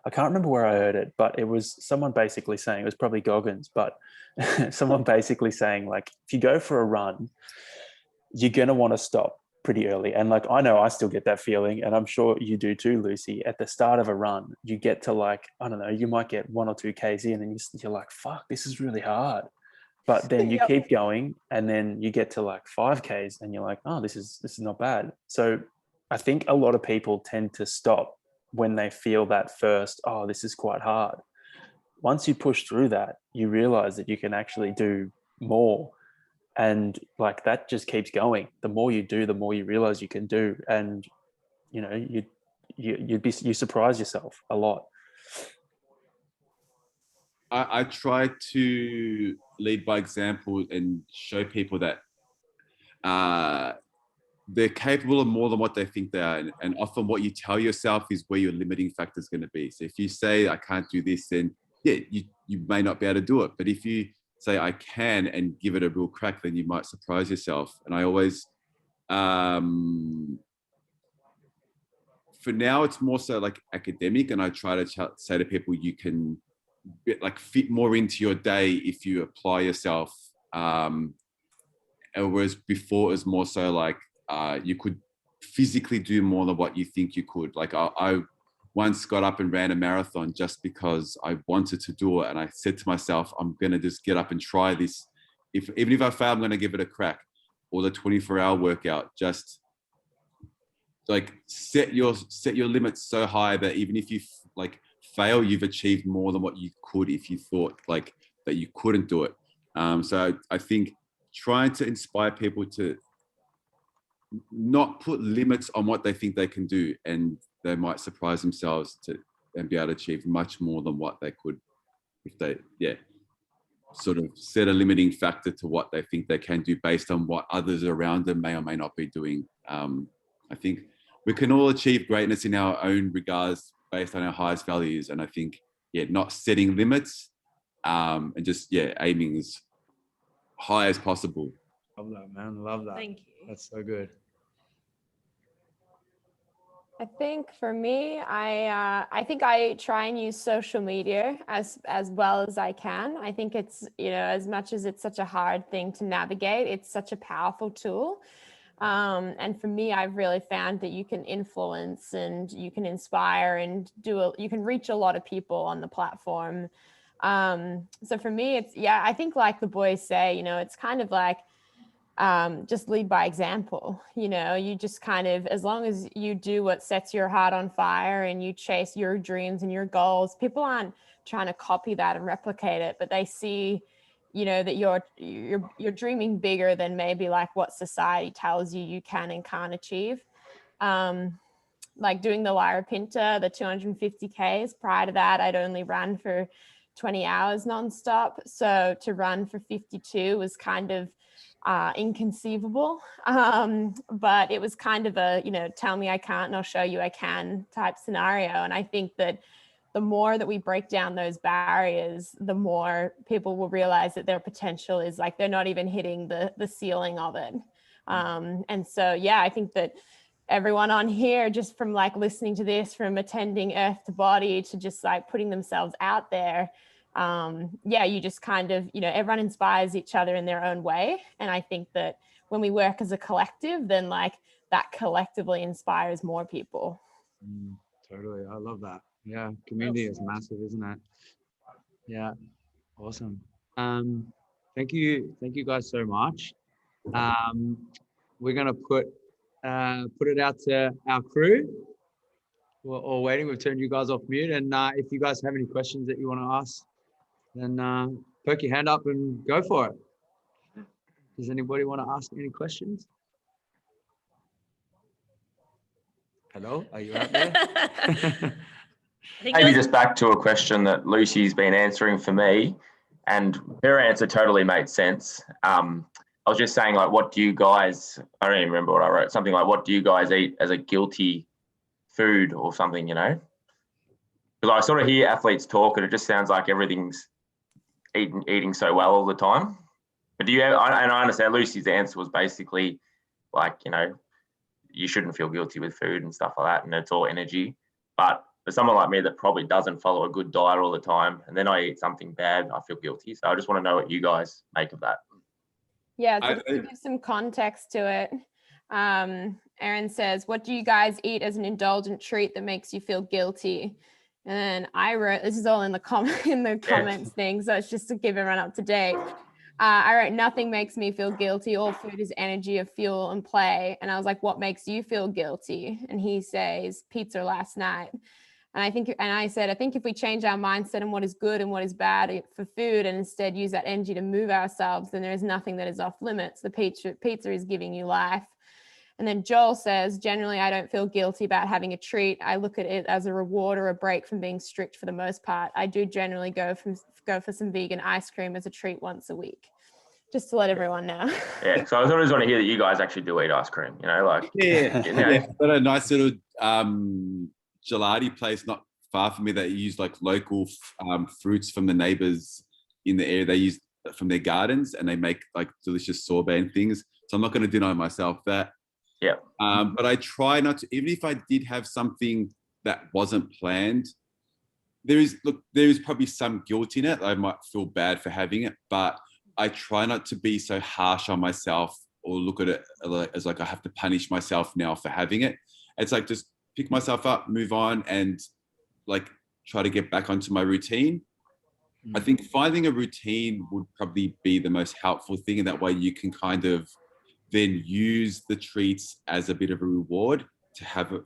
[SPEAKER 4] I can't remember where I heard it, but it was someone basically saying, it was probably Goggins, but someone basically saying, like, if you go for a run, you're going to want to stop pretty early. And like, I know I still get that feeling, and I'm sure you do too, Lucy. At the start of a run, you get to, like, I don't know, you might get 1 or 2 Ks in, and you're like, fuck, this is really hard. But then you keep going, and then you get to like 5 Ks and you're like, oh, this is not bad. So I think a lot of people tend to stop when they feel that first, oh, this is quite hard. Once you push through that, you realize that you can actually do more. And like, that just keeps going. The more you do, the more you realize you can do. And, you know, you surprise yourself a lot.
[SPEAKER 2] I try to lead by example and show people that they're capable of more than what they think they are. And often what you tell yourself is where your limiting factor is going to be. So if you say, I can't do this, then yeah, you may not be able to do it. But if you say, I can, and give it a real crack, then you might surprise yourself. And I always, for now, it's more so like academic. And I try to say to people, you can like fit more into your day if you apply yourself. Whereas before it was more so like you could physically do more than what you think you could. Like I once got up and ran a marathon just because I wanted to do it. And I said to myself, I'm going to just get up and try this. Even if I fail, I'm going to give it a crack. Or the 24-hour workout, just like set your limits so high that even if you like fail, you've achieved more than what you could if you thought like that you couldn't do it. So I think trying to inspire people to not put limits on what they think they can do, and they might surprise themselves and be able to achieve much more than what they could if they sort of set a limiting factor to what they think they can do based on what others around them may or may not be doing. I think we can all achieve greatness in our own regards based on our highest values. And I think, not setting limits and just, aiming as high as possible.
[SPEAKER 1] Love that, man. Love that.
[SPEAKER 5] Thank you.
[SPEAKER 1] That's so good.
[SPEAKER 3] I think for me, I think I try and use social media as well as I can. I think it's, as much as it's such a hard thing to navigate, it's such a powerful tool. And for me, I've really found that you can influence and you can inspire and you can reach a lot of people on the platform. So for me, it's, I think like the boys say, it's kind of like, just lead by example. You just kind of, as long as you do what sets your heart on fire and you chase your dreams and your goals, people aren't trying to copy that and replicate it, but they see, that you're dreaming bigger than maybe like what society tells you can and can't achieve. Like doing the Lyra Pinta, the 250 Ks. Prior to that, I'd only run for 20 hours nonstop. So to run for 52 was kind of inconceivable. But it was kind of a, tell me I can't and I'll show you I can type scenario. And I think that the more that we break down those barriers, the more people will realize that their potential is like, they're not even hitting the ceiling of it. And so, I think that everyone on here, just from like listening to this, from attending Earth to Body to just like putting themselves out there, you just kind of, everyone inspires each other in their own way. And I think that when we work as a collective, then like that collectively inspires more people.
[SPEAKER 1] Totally. I love that. Yeah. Community is massive, isn't it? Yeah. Awesome. Thank you. Thank you guys so much. We're going to put it out to our crew. We're all waiting. We've turned you guys off mute. And if you guys have any questions that you want to ask, then poke your hand up and go for it. Does anybody want to ask any questions? Hello, are you out there?
[SPEAKER 6] Maybe just back to a question that Lucy's been answering for me, and her answer totally made sense. I was just saying, like, what do you guys, I don't even remember what I wrote, something like, what do you guys eat as a guilty food or something, Because I sort of hear athletes talk and it just sounds like everything's eating so well all the time. But do you have, and I understand Lucy's answer was basically like, you shouldn't feel guilty with food and stuff like that, and it's all energy. But for someone like me that probably doesn't follow a good diet all the time, and then I eat something bad, I feel guilty. So I just want to know what you guys make of that.
[SPEAKER 3] Yeah, so to give some context to it, Aaron says, what do you guys eat as an indulgent treat that makes you feel guilty? And then I wrote, this is all in the comments thing, so it's just to keep everyone up to date. I wrote, nothing makes me feel guilty. All food is energy of fuel and play. And I was like, what makes you feel guilty? And he says, pizza last night. And I said, I think if we change our mindset on what is good and what is bad for food and instead use that energy to move ourselves, then there is nothing that is off limits. The pizza is giving you life. And then Joel says, generally, I don't feel guilty about having a treat. I look at it as a reward or a break from being strict for the most part. I do generally go for some vegan ice cream as a treat once a week, just to let everyone know.
[SPEAKER 6] Yeah, so I always want to hear that you guys actually do eat ice cream, like.
[SPEAKER 2] Yeah. Got a nice little gelati place not far from me that use like local fruits from the neighbors in the area. They use from their gardens and they make like delicious sorbet and things. So I'm not going to deny myself that.
[SPEAKER 6] Yeah.
[SPEAKER 2] But I try not to, even if I did have something that wasn't planned, there is probably some guilt in it. I might feel bad for having it, but I try not to be so harsh on myself or look at it as like I have to punish myself now for having it. It's like just pick myself up, move on, and like try to get back onto my routine. I think finding a routine would probably be the most helpful thing, and that way you can kind of then use the treats as a bit of a reward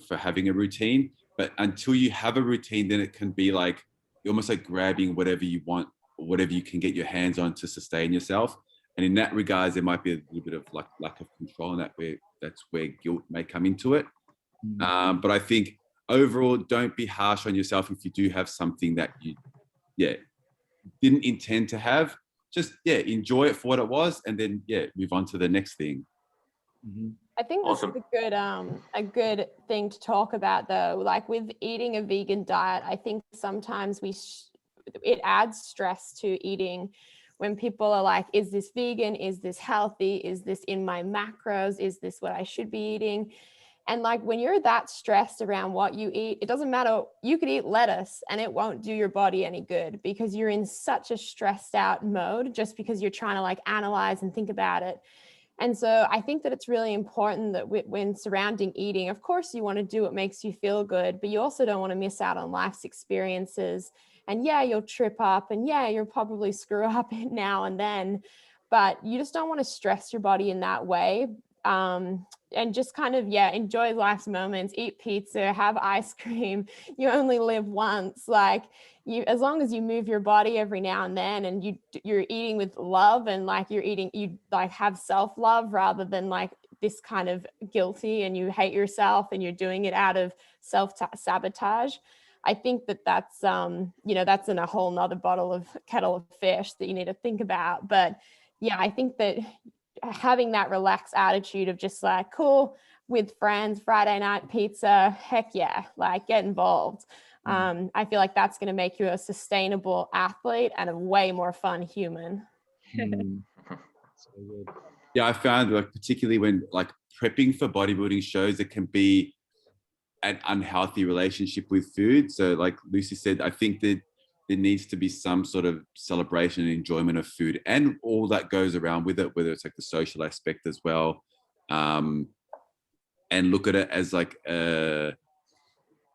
[SPEAKER 2] for having a routine. But until you have a routine, then it can be like you're almost like grabbing whatever you want or whatever you can get your hands on to sustain yourself. And in that regards, there might be a little bit of lack of control, and that's where guilt may come into it. But I think overall, don't be harsh on yourself if you do have something that you didn't intend to have. Just enjoy it for what it was, and then move on to the next thing.
[SPEAKER 3] I think this is a good thing to talk about, though. Like with eating a vegan diet, I think sometimes it adds stress to eating when people are like, is this vegan? Is this healthy? Is this in my macros? Is this what I should be eating? And like when you're that stressed around what you eat, it doesn't matter. You could eat lettuce and it won't do your body any good because you're in such a stressed out mode just because you're trying to like analyze and think about it. And so I think that it's really important that when surrounding eating, of course, you want to do what makes you feel good, but you also don't want to miss out on life's experiences. And you'll trip up and you'll probably screw up now and then, but you just don't want to stress your body in that way. And just kind of, enjoy life's moments, eat pizza, have ice cream. You only live once. Like as long as you move your body every now and then and you're eating with love and like you like have self-love rather than like this kind of guilty and you hate yourself and you're doing it out of self-sabotage. I think that's, that's in a whole nother kettle of fish that you need to think about. But I think that having that relaxed attitude of just like, cool, with friends, Friday night pizza, heck yeah, like get involved. I feel like that's going to make you a sustainable athlete and a way more fun human.
[SPEAKER 2] So good. Yeah, I found like particularly when like prepping for bodybuilding shows, it can be an unhealthy relationship with food. So like Lucy said, I think that there needs to be some sort of celebration and enjoyment of food and all that goes around with it, whether it's like the social aspect as well. And look at it as like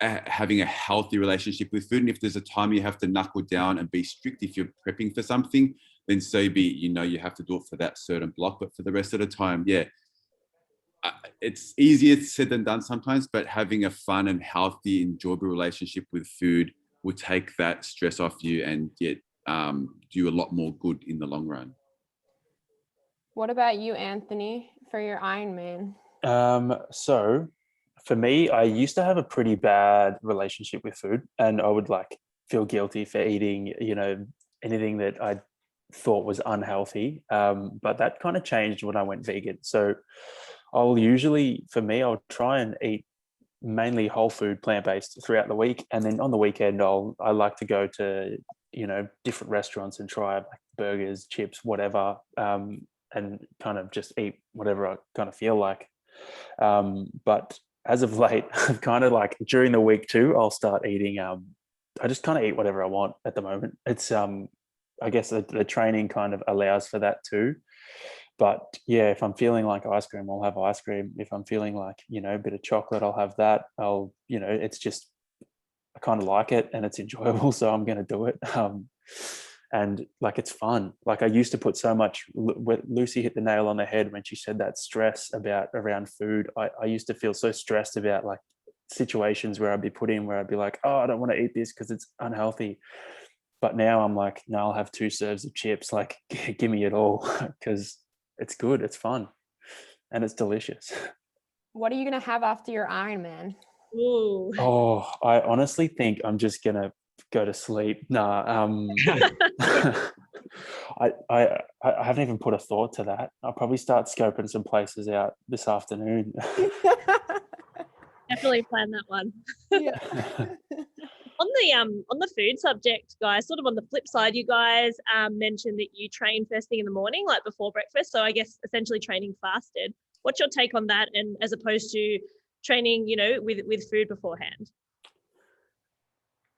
[SPEAKER 2] having a healthy relationship with food. And if there's a time you have to knuckle down and be strict, if you're prepping for something, then so be it. You have to do it for that certain block, but for the rest of the time, it's easier said than done sometimes, but having a fun and healthy, enjoyable relationship with food will take that stress off you and do a lot more good in the long run.
[SPEAKER 3] What about you, Anthony, for your Ironman?
[SPEAKER 4] So for me, I used to have a pretty bad relationship with food, and I would like feel guilty for eating, anything that I thought was unhealthy. But that kind of changed when I went vegan. So I'll try and eat mainly whole food, plant-based throughout the week. And then on the weekend, I like to go to, different restaurants and try like burgers, chips, whatever, and kind of just eat whatever I kind of feel like. But as of late, I've kind of like during the week too, I'll start eating. I just kind of eat whatever I want at the moment. It's I guess the training kind of allows for that too. But yeah, if I'm feeling like ice cream, I'll have ice cream. If I'm feeling like, a bit of chocolate, I'll have that. It's just, I kind of like it and it's enjoyable. So I'm going to do it. And like, it's fun. Like I used to put so much, Lucy hit the nail on the head when she said that stress around food. I used to feel so stressed about like situations where I'd be put in where I'd be like, oh, I don't want to eat this because it's unhealthy. But now I'm like, no, I'll have 2 serves of chips. Like, give me it all because it's good. It's fun and it's delicious.
[SPEAKER 3] What are you going to have after your Ironman?
[SPEAKER 5] Ooh.
[SPEAKER 4] Oh, I honestly think I'm just going to go to sleep. Nah, I haven't even put a thought to that. I'll probably start scoping some places out this afternoon.
[SPEAKER 5] Definitely plan that one.
[SPEAKER 3] Yeah.
[SPEAKER 5] On the food subject, guys, sort of on the flip side, you guys mentioned that you train first thing in the morning, like before breakfast. So I guess essentially training fasted. What's your take on that? And as opposed to training, with food beforehand?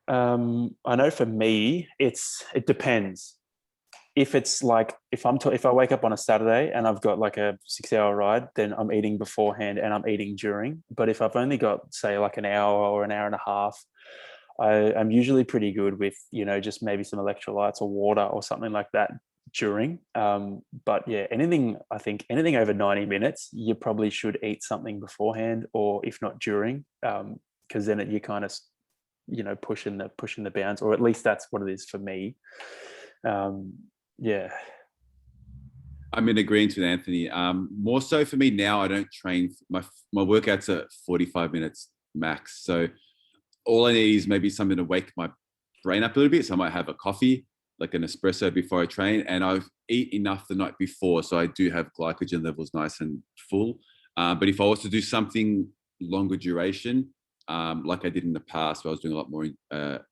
[SPEAKER 4] I know for me, it depends. If it's like, if I wake up on a Saturday and I've got like a 6-hour ride, then I'm eating beforehand and I'm eating during. But if I've only got say like an hour or an hour and a half, I'm usually pretty good with, just maybe some electrolytes or water or something like that during. But yeah, anything over 90 minutes, you probably should eat something beforehand or if not during, because then you kind of, pushing the bounds, or at least that's what it is for me. Yeah.
[SPEAKER 2] I'm in agreement with Anthony. More so for me now, I don't train. My workouts are 45 minutes max. So all I need is maybe something to wake my brain up a little bit. So I might have a coffee, like an espresso before I train, and I eat enough the night before. So I do have glycogen levels nice and full. But if I was to do something longer duration, like I did in the past where I was doing a lot more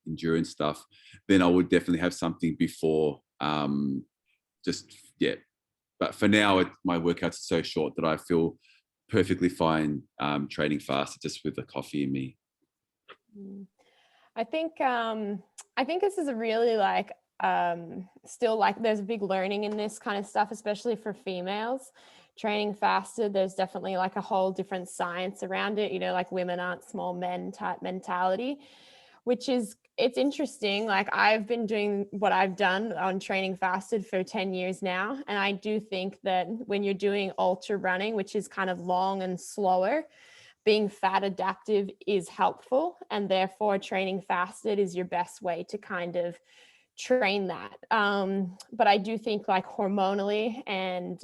[SPEAKER 2] endurance stuff, then I would definitely have something before. But for now, my workouts are so short that I feel perfectly fine training fast just with a coffee in me.
[SPEAKER 3] I think this is a really like still like there's a big learning in this kind of stuff, especially for females. Training fasted, there's definitely like a whole different science around it, like women aren't small men type mentality, which is, it's interesting. Like I've been doing what I've done on training fasted for 10 years now. And I do think that when you're doing ultra running, which is kind of long and slower, being fat adaptive is helpful. And therefore training fasted is your best way to kind of train that. But I do think like hormonally and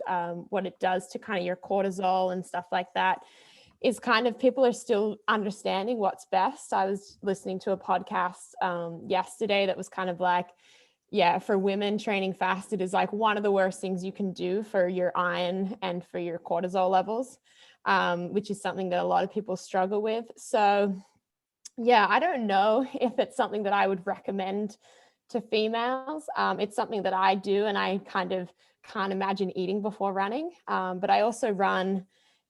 [SPEAKER 3] what it does to kind of your cortisol and stuff like that is kind of, people are still understanding what's best. I was listening to a podcast yesterday that was kind of like, yeah, for women, training fasted is like one of the worst things you can do for your iron and for your cortisol levels, which is something that a lot of people struggle with. So yeah, I don't know if it's something that I would recommend to females. It's something that I do, and I kind of can't imagine eating before running. But I also run,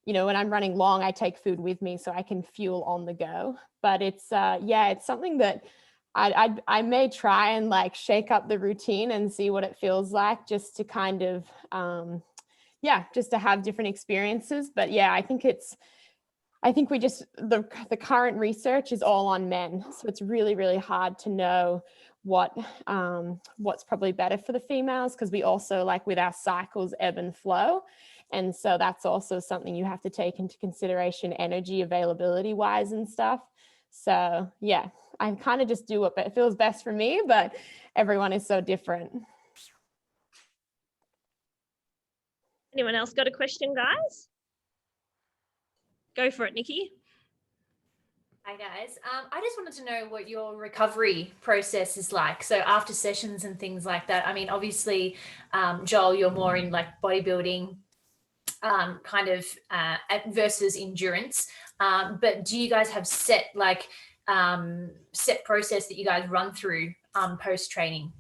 [SPEAKER 3] when I'm running long, I take food with me so I can fuel on the go. But it's, it's something that I may try and like shake up the routine and see what it feels like, just to kind of, just to have different experiences. But yeah, I think we just, the current research is all on men. So it's really, really hard to know what's probably better for the females, because we also, like with our cycles, ebb and flow. And so that's also something you have to take into consideration, energy availability wise and stuff. So yeah, I kind of just do what feels best for me, but everyone is so different.
[SPEAKER 5] Anyone else got a question, guys? Go for it, Nikki.
[SPEAKER 7] Hi guys. I just wanted to know what your recovery process is like. So after sessions and things like that, I mean, obviously, Joel, you're more in like bodybuilding versus endurance. But do you guys have set process that you guys run through post-training?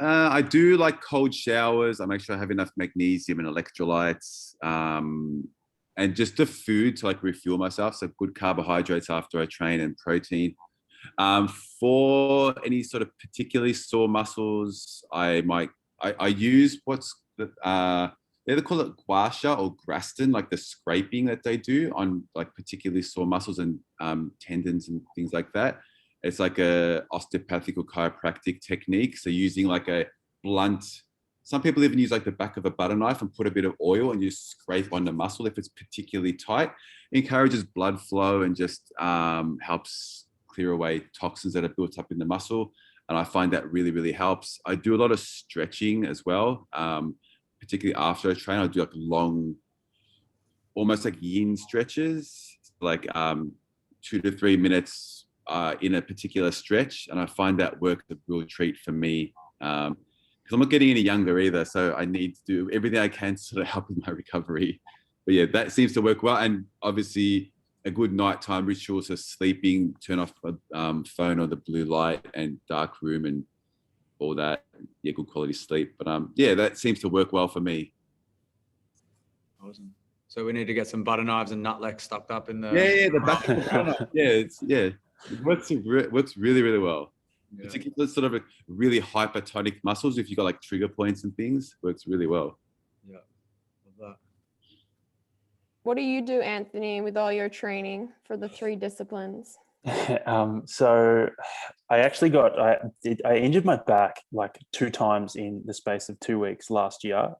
[SPEAKER 2] I do like cold showers. I make sure I have enough magnesium and electrolytes, and just the food to like refuel myself. So good carbohydrates after I train and protein. For any sort of particularly sore muscles, I use what's the they either call it gua sha or Graston, like the scraping that they do on like particularly sore muscles and tendons and things like that. It's like a osteopathic or chiropractic technique. So using like a blunt, some people even use like the back of a butter knife and put a bit of oil and you scrape on the muscle if it's particularly tight. It encourages blood flow and just helps clear away toxins that are built up in the muscle. And I find that really, really helps. I do a lot of stretching as well, particularly after I train. I do like long, almost like yin stretches, like 2 to 3 minutes in a particular stretch, and I find that work a real treat for me because I'm not getting any younger either, so I need to do everything I can to sort of help with my recovery. But yeah, that seems to work well, and obviously a good nighttime ritual, so sleeping, turn off the phone or the blue light and dark room and all that. Yeah, good quality sleep. But yeah, that seems to work well for me.
[SPEAKER 1] Awesome. So we need to get some butter knives and nutlegs stocked up in the.
[SPEAKER 2] Yeah, the back of the butter knife. It works really, really well.
[SPEAKER 1] Yeah.
[SPEAKER 2] Particularly sort of really hypertonic muscles, if you've got like trigger points and things, works really well.
[SPEAKER 1] Yeah. Love that.
[SPEAKER 3] What do you do, Anthony, with all your training for the 3 disciplines?
[SPEAKER 4] So I actually I injured my back like 2 times in the space of 2 weeks last year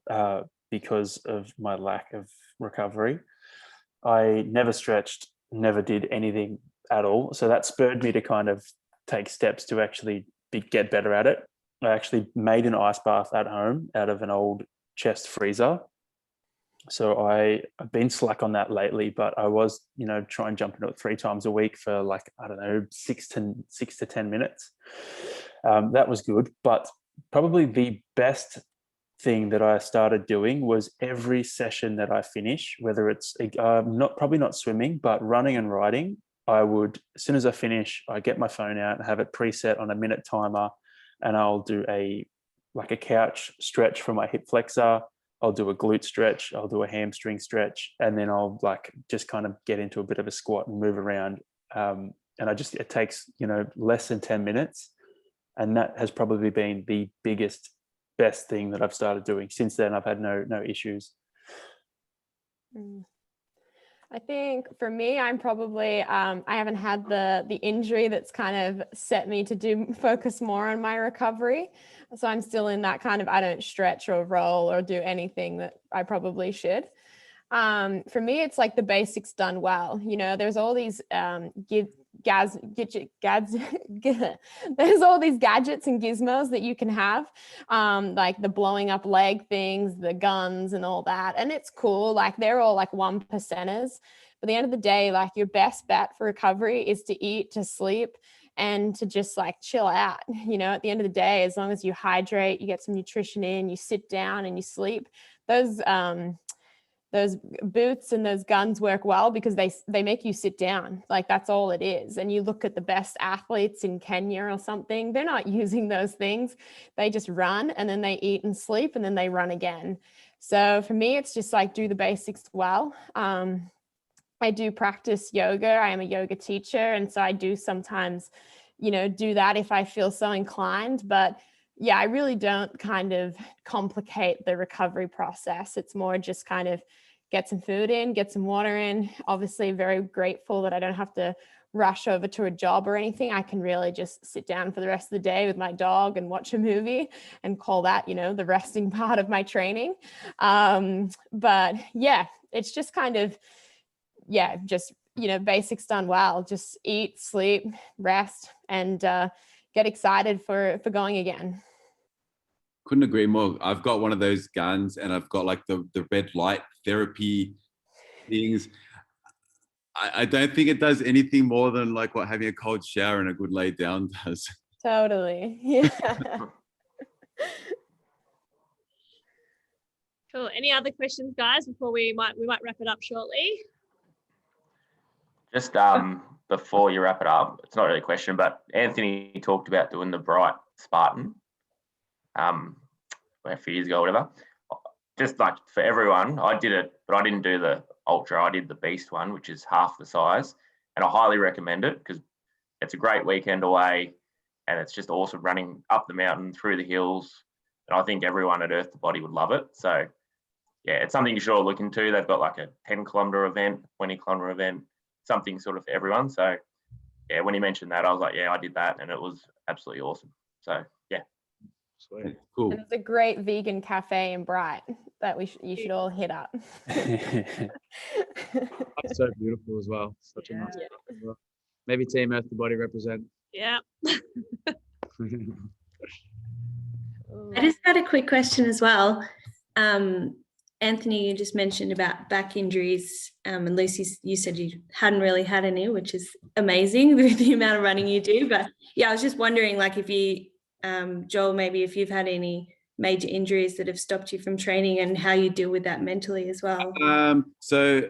[SPEAKER 4] because of my lack of recovery. I never stretched, never did anything at all. So that spurred me to kind of take steps to actually get better at it. I actually made an ice bath at home out of an old chest freezer. So I've been slack on that lately, but I was, try and jump into it 3 times a week for like, I don't know, 6 to 10 minutes. That was good. But probably the best thing that I started doing was every session that I finish, whether it's probably not swimming, but running and riding, I would, as soon as I finish, I get my phone out and have it preset on a minute timer, and I'll do a couch stretch for my hip flexor. I'll do a glute stretch, I'll do a hamstring stretch, and then I'll like just kind of get into a bit of a squat and move around. And it takes, less than 10 minutes. And that has probably been the best thing that I've started doing. Since then, I've had no issues.
[SPEAKER 3] I think for me, I'm probably, I haven't had the injury that's kind of set me to focus more on my recovery. So I'm still in that kind of, I don't stretch or roll or do anything that I probably should. For me, it's like the basics done well. There's all these there's all these gadgets and gizmos that you can have, like the blowing up leg things, the guns and all that. And it's cool. Like they're all like 1%ers. But at the end of the day, like your best bet for recovery is to eat, to sleep, and to just like chill out. At the end of the day, as long as you hydrate, you get some nutrition in, you sit down and you sleep, those boots and those guns work well because they make you sit down. Like that's all it is. And you look at the best athletes in Kenya or something, they're not using those things. They just run and then they eat and sleep and then they run again. So for me, it's just like do the basics well. I do practice yoga. I am a yoga teacher. And so I do sometimes, do that if I feel so inclined. But yeah, I really don't kind of complicate the recovery process. It's more just kind of get some food in, get some water in. Obviously, very grateful that I don't have to rush over to a job or anything. I can really just sit down for the rest of the day with my dog and watch a movie and call that, the resting part of my training. But yeah, it's just kind of, just, basics done well. Just eat, sleep, rest, and get excited for going again.
[SPEAKER 2] Couldn't agree more. I've got one of those guns and I've got like the red light therapy things. I don't think it does anything more than like what having a cold shower and a good lay down does.
[SPEAKER 3] Totally. Yeah.
[SPEAKER 5] Cool. Any other questions, guys, before we might wrap it up shortly?
[SPEAKER 6] Just before you wrap it up, it's not really a question, but Anthony talked about doing the Bright Spartan. a few years ago, or whatever. Just like for everyone, I did it, but I didn't do the ultra. I did the beast one, which is half the size, and I highly recommend it because it's a great weekend away, and it's just awesome running up the mountain through the hills. And I think everyone at Earth to Body would love it. So yeah, it's something you should all look into. They've got like a 10-kilometer event, 20-kilometer event, something sort of for everyone. So yeah, when he mentioned that, I was like, yeah, I did that, and it was absolutely awesome. So yeah.
[SPEAKER 1] Sweet.
[SPEAKER 2] Cool.
[SPEAKER 3] And there's a great vegan cafe in Bright that you should all hit up.
[SPEAKER 1] That's so beautiful as well. Such a nice place as well. Maybe Team Earth to Body represent.
[SPEAKER 5] Yeah.
[SPEAKER 8] I just had a quick question as well. Anthony, you just mentioned about back injuries, and Lucy, you said you hadn't really had any, which is amazing with the amount of running you do. But yeah, I was just wondering, like, if you, Joel, maybe if you've had any major injuries that have stopped you from training and how you deal with that mentally as well.
[SPEAKER 2] So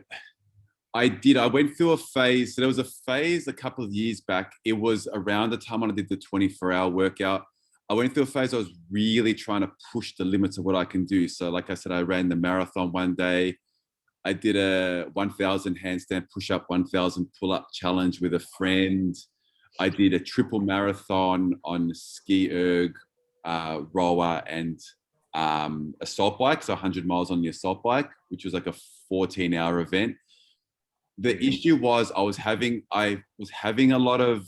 [SPEAKER 2] I went through a phase. So there was a phase a couple of years back. It was around the time when I did the 24-hour workout. I went through a phase I was really trying to push the limits of what I can do. So like I said, I ran the marathon one day. I did a 1,000 handstand push-up, 1,000 pull-up challenge with a friend. I did a triple marathon on ski erg, rower, and assault bike. So 100 miles on the assault bike, which was like a 14-hour event. The issue was I was having a lot of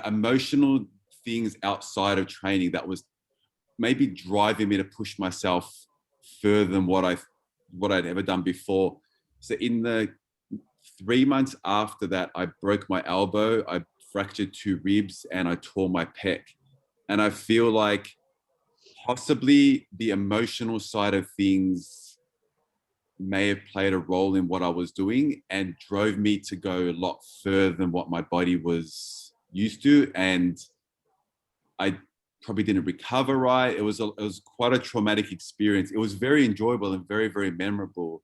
[SPEAKER 2] emotional things outside of training that was maybe driving me to push myself further than what I'd ever done before. So in the 3 months after that, I broke my elbow, I fractured 2 ribs, and I tore my pec. And I feel like possibly the emotional side of things may have played a role in what I was doing and drove me to go a lot further than what my body was used to. And I probably didn't recover right. It was quite a traumatic experience. It was very enjoyable and very, very memorable,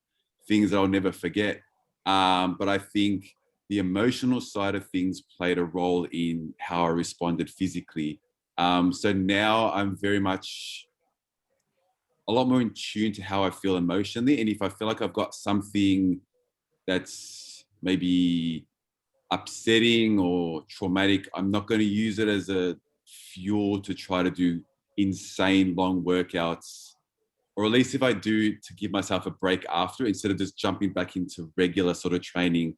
[SPEAKER 2] things that I'll never forget. But I think the emotional side of things played a role in how I responded physically. So now I'm very much a lot more in tune to how I feel emotionally. And if I feel like I've got something that's maybe upsetting or traumatic, I'm not going to use it as a fuel to try to do insane long workouts, or at least if I do, to give myself a break after, instead of just jumping back into regular sort of training,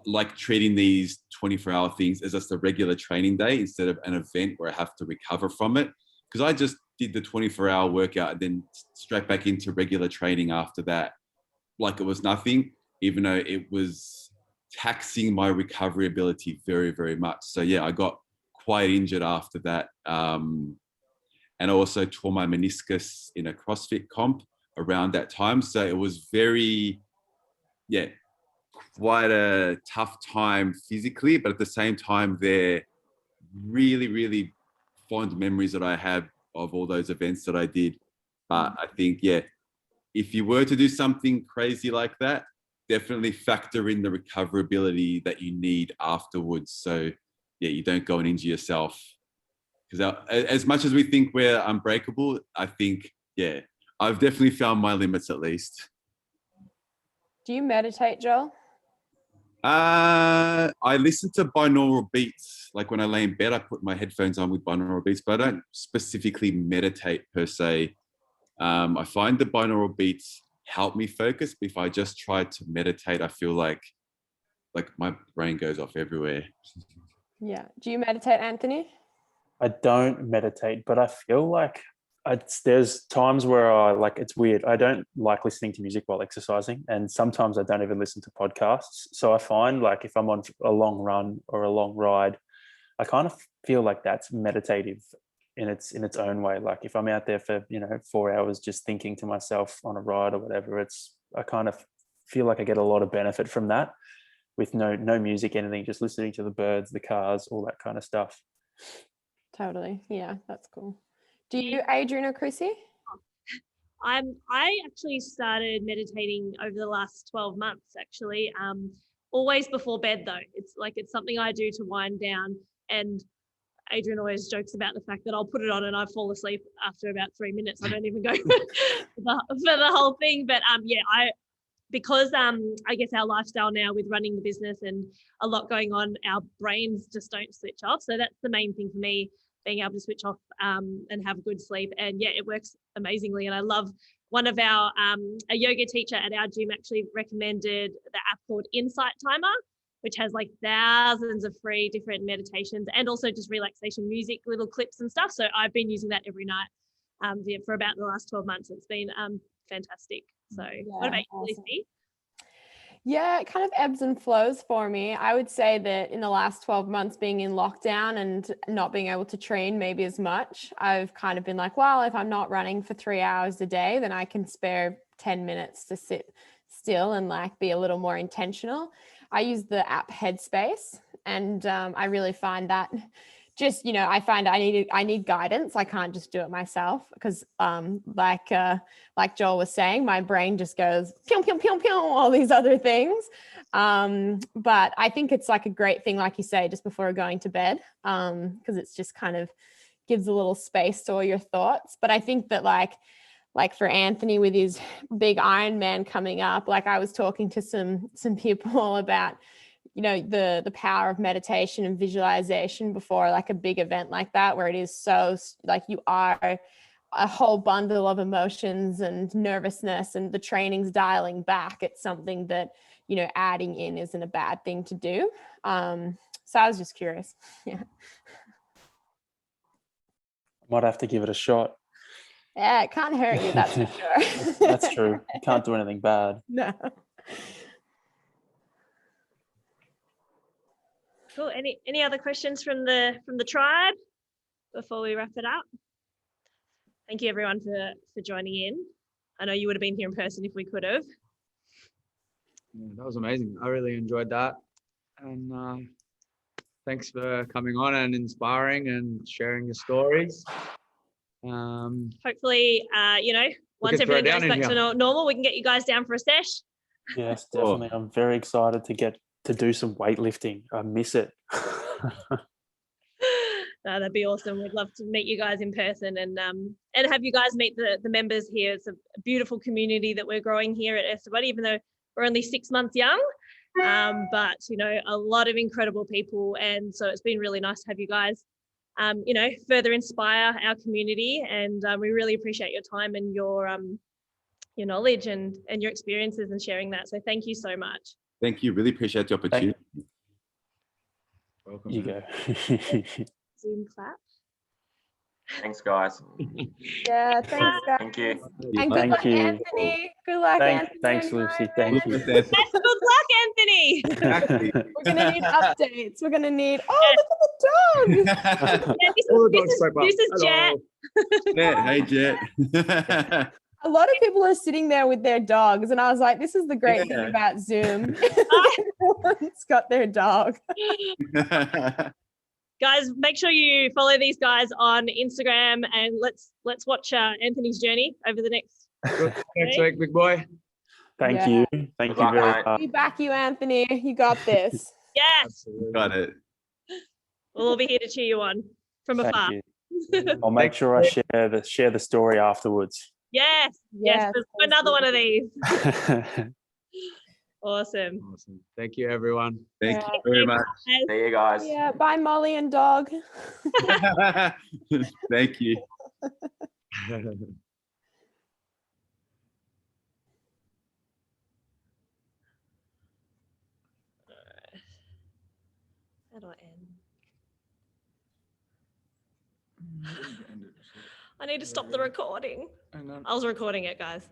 [SPEAKER 2] like treating these 24-hour things as just a regular training day instead of an event where I have to recover from it. Because I just did the 24-hour workout and then straight back into regular training after that, like it was nothing, even though it was taxing my recovery ability very, very much. So yeah, I got quite injured after that. And I also tore my meniscus in a CrossFit comp around that time. So it was very, quite a tough time physically, but at the same time, they're really, really fond memories that I have of all those events that I did. But I think, if you were to do something crazy like that, definitely factor in the recoverability that you need afterwards. So you don't go and injure yourself. Because as much as we think we're unbreakable, I think, I've definitely found my limits at least.
[SPEAKER 3] Do you meditate, Joel?
[SPEAKER 2] I listen to binaural beats. Like when I lay in bed, I put my headphones on with binaural beats, but I don't specifically meditate per se. I find the binaural beats help me focus. But if I just try to meditate, I feel like my brain goes off everywhere.
[SPEAKER 3] Yeah. Do you meditate, Anthony?
[SPEAKER 4] I don't meditate, but I feel like there's times where it's weird. I don't like listening to music while exercising, and sometimes I don't even listen to podcasts. So I find like if I'm on a long run or a long ride, I kind of feel like that's meditative in its own way. Like if I'm out there for 4 hours just thinking to myself on a ride or whatever, I kind of feel like I get a lot of benefit from that with no music, anything, just listening to the birds, the cars, all that kind of stuff.
[SPEAKER 3] Totally. Yeah, that's cool. Do you, Adrian or Chrissy?
[SPEAKER 5] I actually started meditating over the last 12 months, actually. Always before bed, though. It's something I do to wind down. And Adrian always jokes about the fact that I'll put it on and I fall asleep after about 3 minutes. I don't even go for the whole thing. But because I guess our lifestyle now with running the business and a lot going on, our brains just don't switch off. So that's the main thing for me, being able to switch off and have good sleep. And yeah, it works amazingly. And I love one of our, a yoga teacher at our gym actually recommended the app called Insight Timer, which has like thousands of free different meditations and also just relaxation music, little clips and stuff. So I've been using that every night for about the last 12 months. It's been fantastic. So what about you, Lucy?
[SPEAKER 3] Yeah, it kind of ebbs and flows for me. I would say that in the last 12 months being in lockdown and not being able to train maybe as much, I've kind of been like, well, if I'm not running for 3 hours a day, then I can spare 10 minutes to sit still and like be a little more intentional. I use the app Headspace, and I really find that just, you know, I find I need guidance. I can't just do it myself because like Joel was saying, my brain just goes pew, pew, pew, pew, all these other things. But I think it's like a great thing, like you say, just before going to bed, because it's just kind of gives a little space to all your thoughts. But I think that like for Anthony with his big Ironman coming up, like I was talking to some people about, you know, the power of meditation and visualization before like a big event like that, where it is so like you are a whole bundle of emotions and nervousness and the training's dialing back. It's something that, you know, adding in isn't a bad thing to do. So I was just curious. Yeah.
[SPEAKER 4] Might have to give it a shot.
[SPEAKER 3] Yeah, it can't hurt you, that's for sure.
[SPEAKER 4] That's true. You can't do anything bad.
[SPEAKER 3] No.
[SPEAKER 5] Cool. Any other questions from the tribe before we wrap it up? Thank you everyone for joining in. I know you would have been here in person if we could have.
[SPEAKER 1] Yeah, that was amazing. I really enjoyed that. And thanks for coming on and inspiring and sharing your stories.
[SPEAKER 5] Hopefully, you know, once everything goes back to normal, we can get you guys down for a sesh.
[SPEAKER 4] Yes, definitely. I'm very excited to do some weightlifting. I miss it.
[SPEAKER 5] No, that'd be awesome. We'd love to meet you guys in person and have you guys meet the members here. It's a beautiful community that we're growing here at Esterbody, even though we're only 6 months young. But, you know, a lot of incredible people. And so it's been really nice to have you guys, you know, further inspire our community. And we really appreciate your time and your knowledge and your experiences and sharing that. So thank you so much.
[SPEAKER 2] Thank you. Really appreciate the opportunity.
[SPEAKER 1] Welcome.
[SPEAKER 4] You go.
[SPEAKER 5] Zoom clap.
[SPEAKER 6] Thanks, guys.
[SPEAKER 3] Yeah, thanks, guys.
[SPEAKER 6] Thank you.
[SPEAKER 3] And good luck, Anthony. Good luck, Anthony.
[SPEAKER 4] Thanks, Lucy. Thank you.
[SPEAKER 5] Yes, good luck, Anthony.
[SPEAKER 3] We're going to need updates. We're going to need, oh, look at the dog.
[SPEAKER 5] Yeah, this is Jet.
[SPEAKER 2] Jet. Hey, Jet.
[SPEAKER 3] A lot of people are sitting there with their dogs, and I was like, this is the great thing about Zoom. Everyone's got their dog.
[SPEAKER 5] Guys, make sure you follow these guys on Instagram and let's watch Anthony's journey over the next
[SPEAKER 1] week, big boy.
[SPEAKER 4] Thank you. Thank you very much.
[SPEAKER 3] We back you, Anthony. You got this.
[SPEAKER 5] Yes.
[SPEAKER 1] Absolutely.
[SPEAKER 2] Got it.
[SPEAKER 5] We'll all be here to cheer you on from afar.
[SPEAKER 4] I'll make sure I share the story afterwards.
[SPEAKER 5] Yes. There's another one of these. Awesome.
[SPEAKER 1] Thank you, everyone.
[SPEAKER 2] Thank you very much.
[SPEAKER 6] See you guys.
[SPEAKER 3] Yeah, bye, Molly and dog.
[SPEAKER 2] Thank you.
[SPEAKER 5] How do I end? I need to stop the recording. I was recording it, guys.